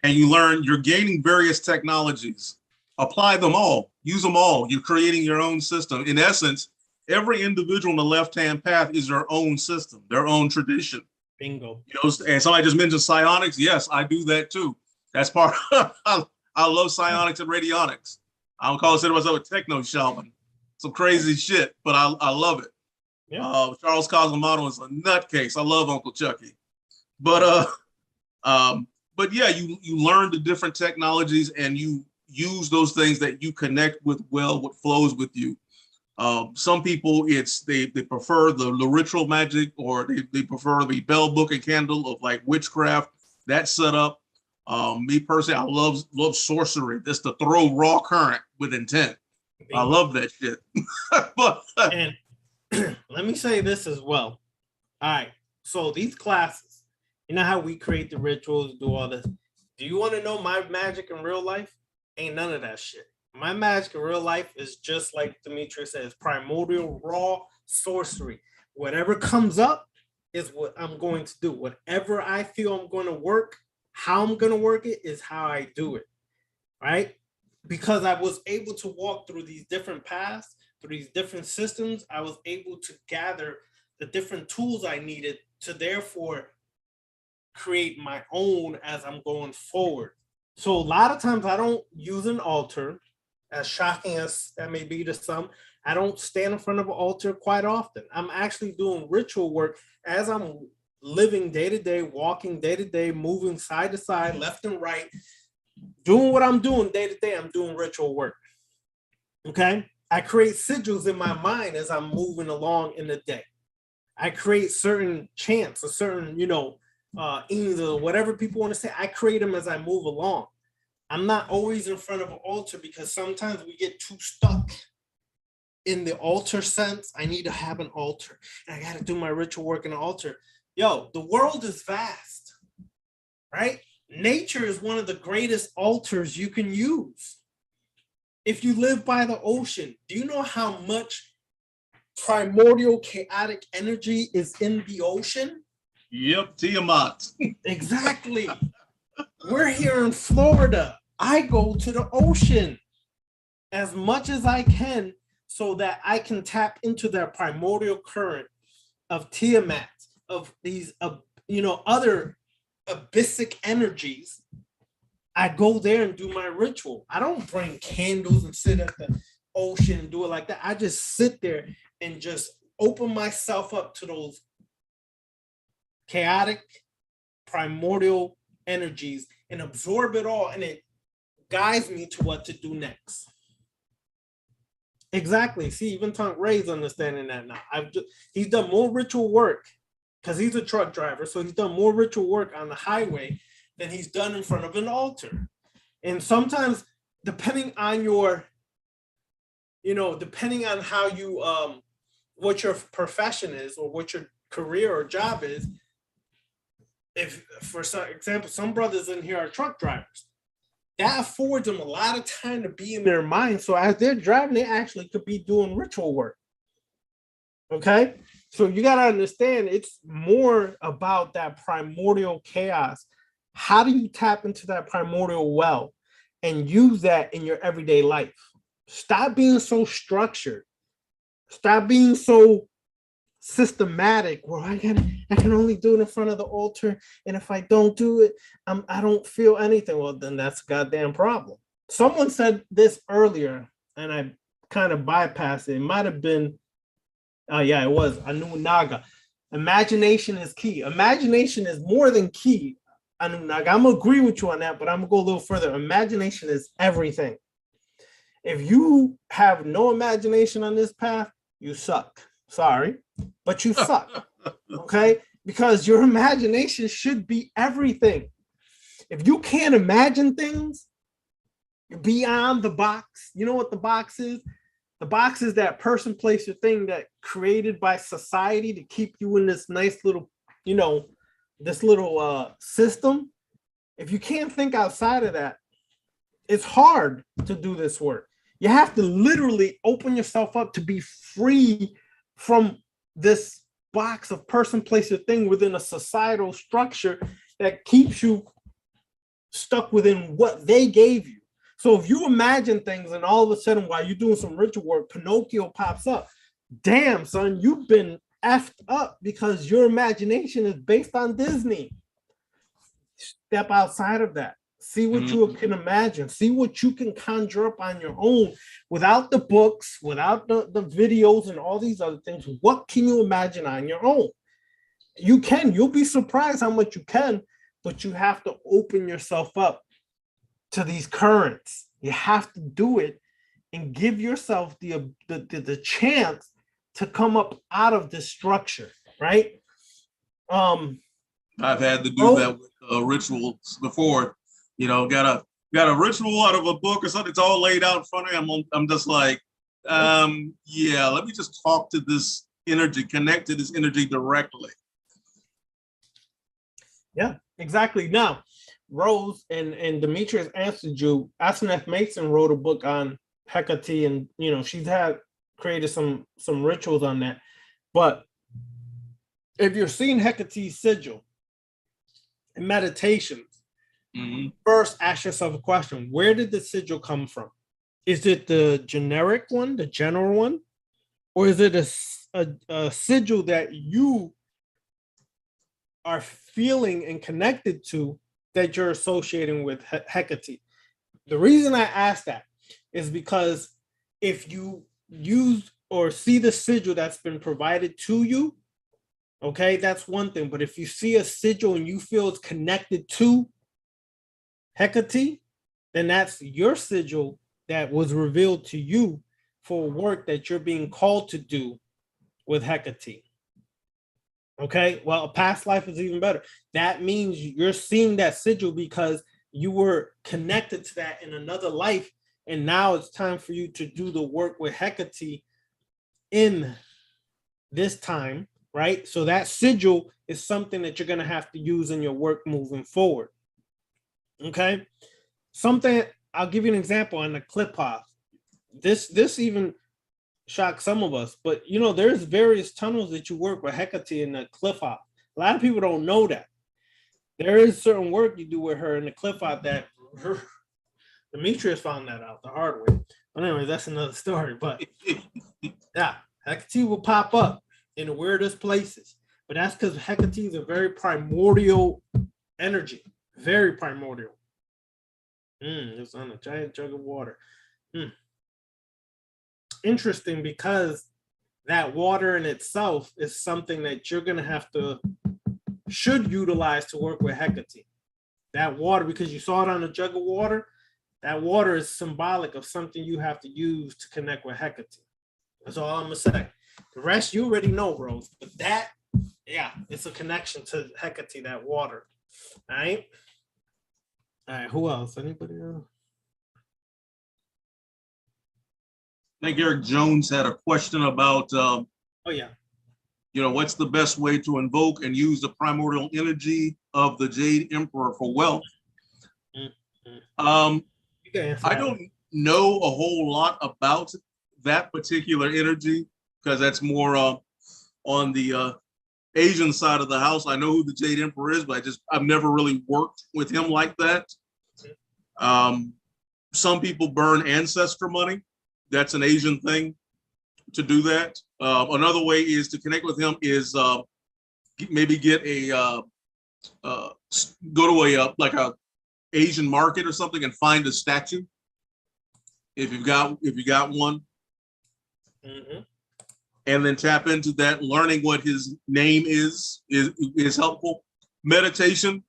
and you learn, you're gaining various technologies. Apply them all. Use them all. You're creating your own system. In essence, every individual in the left-hand path is their own system, their own tradition. Bingo. You know, and somebody just mentioned psionics. Yes, I do that too. That's part of, I love psionics and radionics. I don't call myself a techno shaman. Some crazy shit, but I love it. Yeah. Charles Cosimodo is a nutcase. I love Uncle Chucky. But yeah, you learn the different technologies and you use those things that you connect with well, what flows with you. Some people they prefer the ritual magic, or they prefer the bell, book, and candle of like witchcraft, that setup. Me personally, I love sorcery. That's to throw raw current with intent. I love that shit. And let me say this as well. All right. So these classes, you know how we create the rituals, do all this. Do you want to know my magic in real life? Ain't none of that shit. My magic in real life is just like Demetrius says, primordial, raw sorcery. Whatever comes up is what I'm going to do. Whatever I feel I'm going to work, how I'm going to work it is how I do it. Right? Because I was able to walk through these different paths, through these different systems, I was able to gather the different tools I needed to therefore create my own as I'm going forward. So a lot of times I don't use an altar, as shocking as that may be to some. I don't stand in front of an altar quite often. I'm actually doing ritual work as I'm living day to day, walking day to day, moving side to side, left and right, doing what I'm doing day to day. I'm doing ritual work. Okay. I create sigils in my mind as I'm moving along in the day. I create certain chants, a certain, either whatever people want to say. I create them as I move along. I'm not always in front of an altar because sometimes we get too stuck in the altar sense. I need to have an altar and I got to do my ritual work in an altar. Yo, the world is vast, right? Nature is one of the greatest altars you can use. If you live by the ocean, do you know how much primordial chaotic energy is in the ocean? Yep, Tiamat. Exactly. We're here in Florida. I go to the ocean as much as I can so that I can tap into that primordial current of Tiamat, of these, other abyssic energies. I go there and do my ritual. I don't bring candles and sit at the ocean and do it like that. I just sit there and just open myself up to those chaotic, primordial energies and absorb it all, and it guides me to what to do next. Exactly. See, even Tonk Ray's understanding that now. He's done more ritual work because he's a truck driver, so he's done more ritual work on the highway than he's done in front of an altar. And sometimes, depending on depending on how you, what your profession is or what your career or job is, if, for example, some brothers in here are truck drivers, that affords them a lot of time to be in their mind. So as they're driving, they actually could be doing ritual work. Okay? So you got to understand, it's more about that primordial chaos. How do you tap into that primordial well and use that in your everyday life? Stop being so structured. Stop being so systematic where I can only do it in front of the altar, and if I don't do it, I don't feel anything. Well, then that's a goddamn problem. Someone said this earlier, and I kind of bypassed it. It might have been, it was Anu Naga. Imagination is key. Imagination is more than key. Anu Naga, I'm gonna agree with you on that, but I'm gonna go a little further. Imagination is everything. If you have no imagination on this path, you suck. Sorry, but you suck, okay? Because your imagination should be everything. If you can't imagine things beyond the box, you know what the box is? The box is that person, place, or thing that created by society to keep you in this nice little, this little system. If you can't think outside of that, it's hard to do this work. You have to literally open yourself up to be free from this box of person, place, or thing within a societal structure that keeps you stuck within what they gave you. So if you imagine things and all of a sudden while you're doing some ritual work, Pinocchio pops up, damn, son, you've been effed up because your imagination is based on Disney. Step outside of that. See what you can imagine. See what you can conjure up on your own without the books, without the videos and all these other things. What can you imagine on your own? You can. You'll be surprised how much you can, but you have to open yourself up to these currents. You have to do it and give yourself the chance to come up out of this structure, right? I've had to do that with rituals before. You know, got a ritual out of a book or something. It's all laid out in front of me. I'm just like, yeah, let me just talk to this energy, connect to this energy directly. Yeah, exactly. Now, Rose and Demetrius answered you. Asenath Mason wrote a book on Hecate, and you know she's created some rituals on that. But if you're seeing Hecate's sigil in meditations, first ask yourself a question: where did the sigil come from? Is it the generic one, the general one, or is it a sigil that you are feeling and connected to that you're associating with Hecate? The reason I ask that is because if you use or see the sigil that's been provided to you, okay, that's one thing. But if you see a sigil and you feel it's connected to Hecate, then that's your sigil that was revealed to you for work that you're being called to do with Hecate. Okay, well, a past life is even better. That means you're seeing that sigil because you were connected to that in another life, and now it's time for you to do the work with Hecate in this time, right? So that sigil is something that you're going to have to use in your work moving forward. Okay, something I'll give you an example on the clip path. This even shock some of us, but you know, there's various tunnels that you work with Hecate in the cliff hop. A lot of people don't know that. There is certain work you do with her in the cliff hop that Demetrius found that out the hard way. But anyway, that's another story. But yeah, Hecate will pop up in the weirdest places. But that's because Hecate is a very primordial energy. Very primordial. It's on a giant jug of water. Interesting, because that water in itself is something that you're going to should utilize to work with Hecate. That water, because you saw it on a jug of water, that water is symbolic of something you have to use to connect with Hecate. That's all I'm going to say. The rest you already know, Rose. But that, yeah, it's a connection to Hecate, that water. All right? All right, who else? Anybody else? I think Eric Jones had a question about, oh yeah, you know, what's the best way to invoke and use the primordial energy of the Jade Emperor for wealth? I don't know a whole lot about that particular energy because that's more on the Asian side of the house. I know who the Jade Emperor is, but I've never really worked with him like that. Some people burn ancestor money. That's an Asian thing to do that. Another way is to connect with him is maybe get go to like a Asian market or something and find a statue if you got one, and then tap into that. Learning what his name is helpful. Meditation,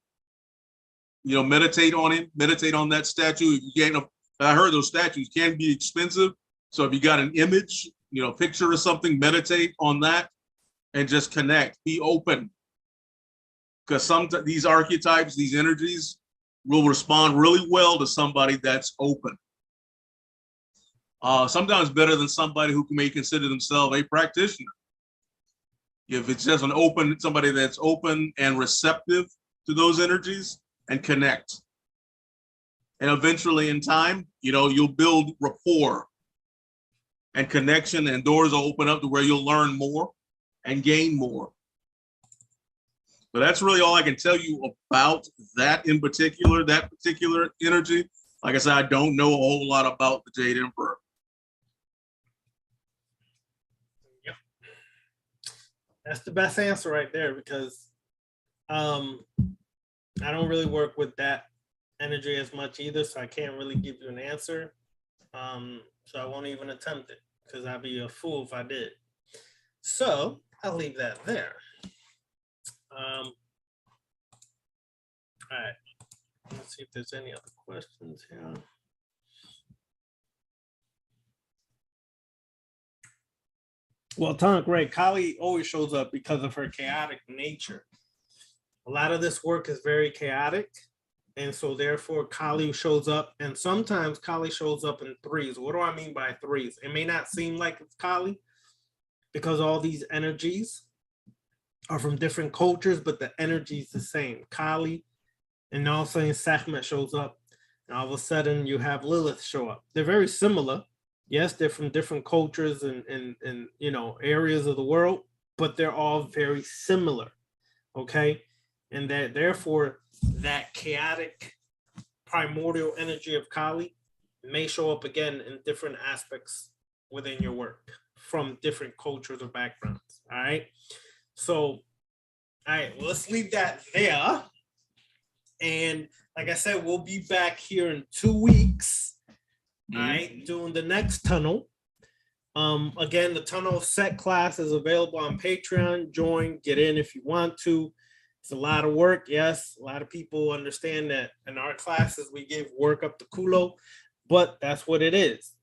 you know, meditate on him, meditate on that statue. If you can't, I heard those statues can be expensive. So if you got an image, you know, picture or something, meditate on that and just connect, be open. Because these archetypes, these energies will respond really well to somebody that's open. Sometimes better than somebody who may consider themselves a practitioner. If it's just somebody that's open and receptive to those energies and connect. And eventually in time, you know, you'll build rapport and connection, and doors will open up to where you'll learn more and gain more. But that's really all I can tell you about that in particular, that particular energy. like I said, I don't know a whole lot about the Jade Emperor. Yep. That's the best answer right there, because I don't really work with that energy as much either, so I can't really give you an answer. So I won't even attempt it, because I'd be a fool if I did. So I'll leave that there. All right. Let's see if there's any other questions here. Well, Tonic, right, Kali always shows up because of her chaotic nature. A lot of this work is very chaotic, and so therefore Kali shows up, and sometimes Kali shows up in threes. What do I mean by threes? It may not seem like it's Kali because all these energies are from different cultures, but the energy is the same. Kali, and all of a sudden Sekhmet shows up, and all of a sudden you have Lilith show up. They're very similar. Yes, they're from different cultures and you know, areas of the world, but they're all very similar. Okay, and that therefore that chaotic primordial energy of Kali may show up again in different aspects within your work from different cultures or backgrounds. All right, so all right, well, let's leave that there. And like I said, we'll be back here in 2 weeks. All right, doing the next tunnel. Again, the tunnel set class is available on Patreon. Join, get in if you want to. It's a lot of work. Yes, a lot of people understand that in our classes we give work up to Kulo, but that's what it is.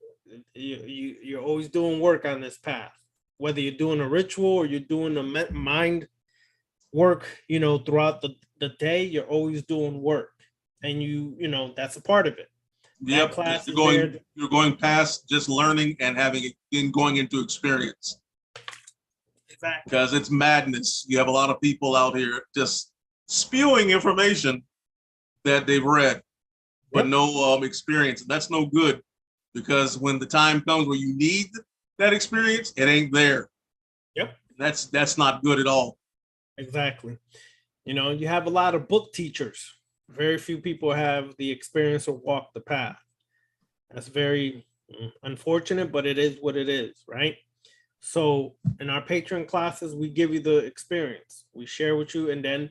You're always doing work on this path, whether you're doing a ritual or you're doing a mind work. You know, throughout the day, you're always doing work, and you know that's a part of it. Yep, class you're going past just learning and having it, then going into experience. Exactly. Because it's madness. You have a lot of people out here just spewing information that they've read, but no experience. And that's no good, because when the time comes where you need that experience, it ain't there. Yep. That's not good at all. Exactly. You know, you have a lot of book teachers. Very few people have the experience or walk the path. That's very unfortunate, but it is what it is, right? So in our Patreon classes, we give you the experience. We share with you, and then,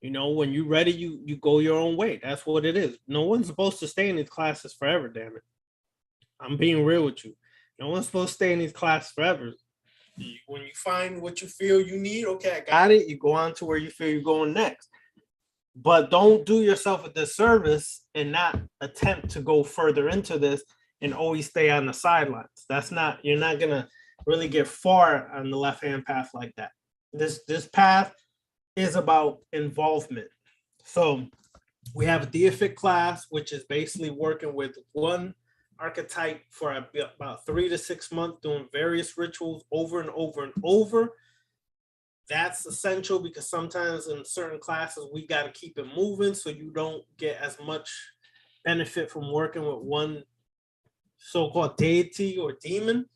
you know, when you're ready, you go your own way. That's what it is. No one's supposed to stay in these classes forever, damn it. I'm being real with you. No one's supposed to stay in these classes forever. When you find what you feel you need, okay, I got it. You go on to where you feel you're going next. But don't do yourself a disservice and not attempt to go further into this and always stay on the sidelines. That's not, you're not gonna really get far on the left-hand path like that. This path is about involvement. So we have a deific class, which is basically working with one archetype for about 3 to 6 months, doing various rituals over and over and over. That's essential because sometimes in certain classes we got to keep it moving so you don't get as much benefit from working with one so-called deity or demon.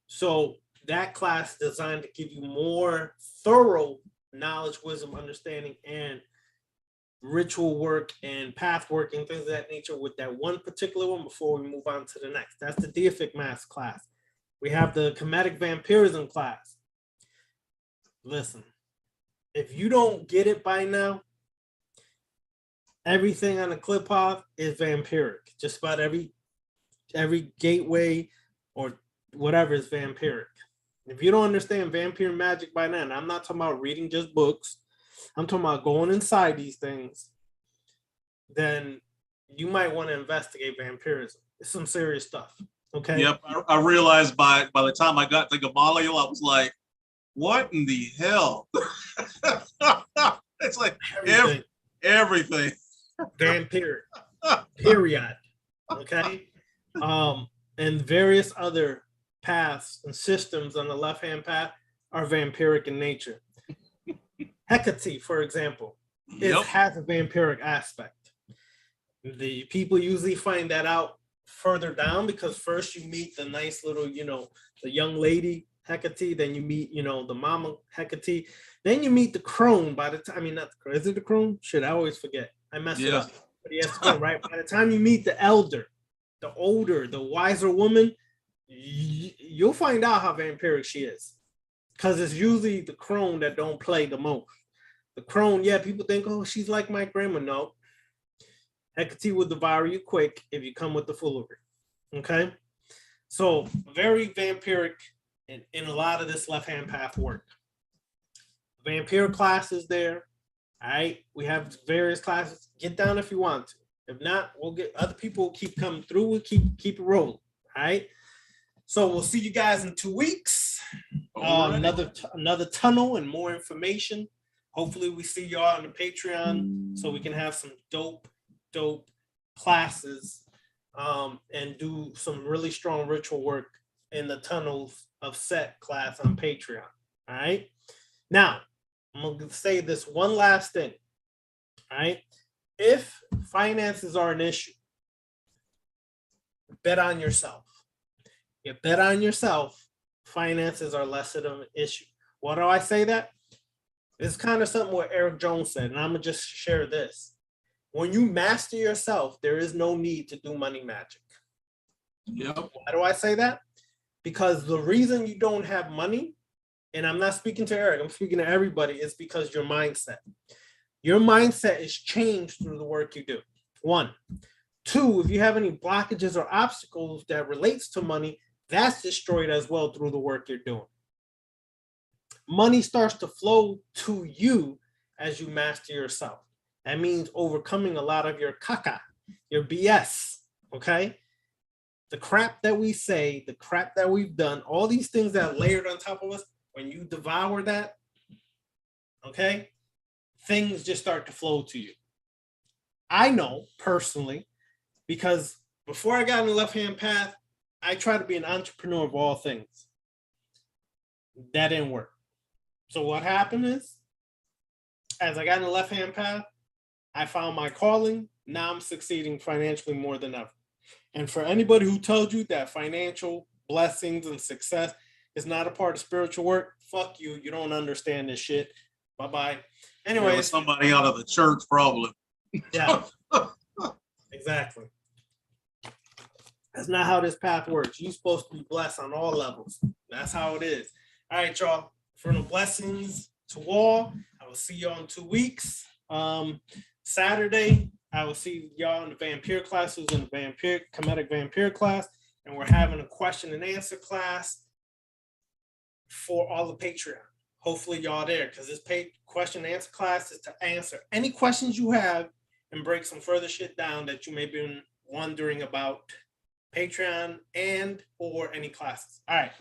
So that class is designed to give you more thorough knowledge, wisdom, understanding, and ritual work and path work and things of that nature with that one particular one before we move on to the next. That's the deific mass class. We have the comedic vampirism class. Listen, if you don't get it by now, everything on the clip path is vampiric. Just about every gateway or whatever is vampiric. If you don't understand vampire magic by now, and I'm not talking about reading just books, I'm talking about going inside these things, then you might want to investigate vampirism. It's some serious stuff. Okay. Yep. I realized by the time I got to Gamaliel, I was like, what in the hell? It's like everything. Vampiric. Period. Okay. And various other paths and systems on the left-hand path are vampiric in nature. Hecate, for example, has a vampiric aspect. The people usually find that out further down because first you meet the nice little, you know, the young lady Hecate, then you meet, you know, the mama Hecate, then you meet the crone by the time, I mean, not the crone, is it the crone? Shit, I always forget. I messed it up. But he has to go, right? By the time you meet the elder, the older, the wiser woman, you'll find out how vampiric she is. Because it's usually the crone that don't play the most. The crone, yeah, people think, oh, she's like my grandma. No. Hecate will devour you quick if you come with the foolery. Okay? So, very vampiric in a lot of this left-hand path work. Vampire class is there. All right. We have various classes. Get down if you want to. If not, we'll get other people will keep coming through. We'll keep it rolling. All right. So we'll see you guys in 2 weeks. Another tunnel and more information. Hopefully we see y'all on the Patreon so we can have some dope classes and do some really strong ritual work in the Tunnels of Set class on Patreon. All right. Now, I'm going to say this one last thing. All right. If finances are an issue, bet on yourself. You bet on yourself, finances are less of an issue. Why do I say that? It's kind of something what Eric Jones said, and I'm going to just share this. When you master yourself, there is no need to do money magic. Yep. Why do I say that? Because the reason you don't have money, and I'm not speaking to Eric, I'm speaking to everybody, is because your mindset. Your mindset is changed through the work you do. 1. 2, if you have any blockages or obstacles that relates to money, that's destroyed as well through the work you're doing. Money starts to flow to you as you master yourself. That means overcoming a lot of your caca, your BS, okay? The crap that we say, the crap that we've done, all these things that are layered on top of us, when you devour that, okay, things just start to flow to you. I know personally, because before I got in the left-hand path, I tried to be an entrepreneur of all things. That didn't work. So what happened is, as I got in the left-hand path, I found my calling. Now I'm succeeding financially more than ever. And for anybody who told you that financial blessings and success is not a part of spiritual work, fuck you. You don't understand this shit. Bye-bye. Anyways. Somebody out of the church, probably. Yeah. Exactly. That's not how this path works. You're supposed to be blessed on all levels. That's how it is. All right, y'all. For the blessings to all, I will see y'all in 2 weeks. Saturday, I will see y'all in the vampire class, who's in the comedic vampire class, and we're having a question and answer class for all the Patreon. Hopefully y'all there, because this question and answer class is to answer any questions you have and break some further shit down that you may be wondering about Patreon and or any classes. All right.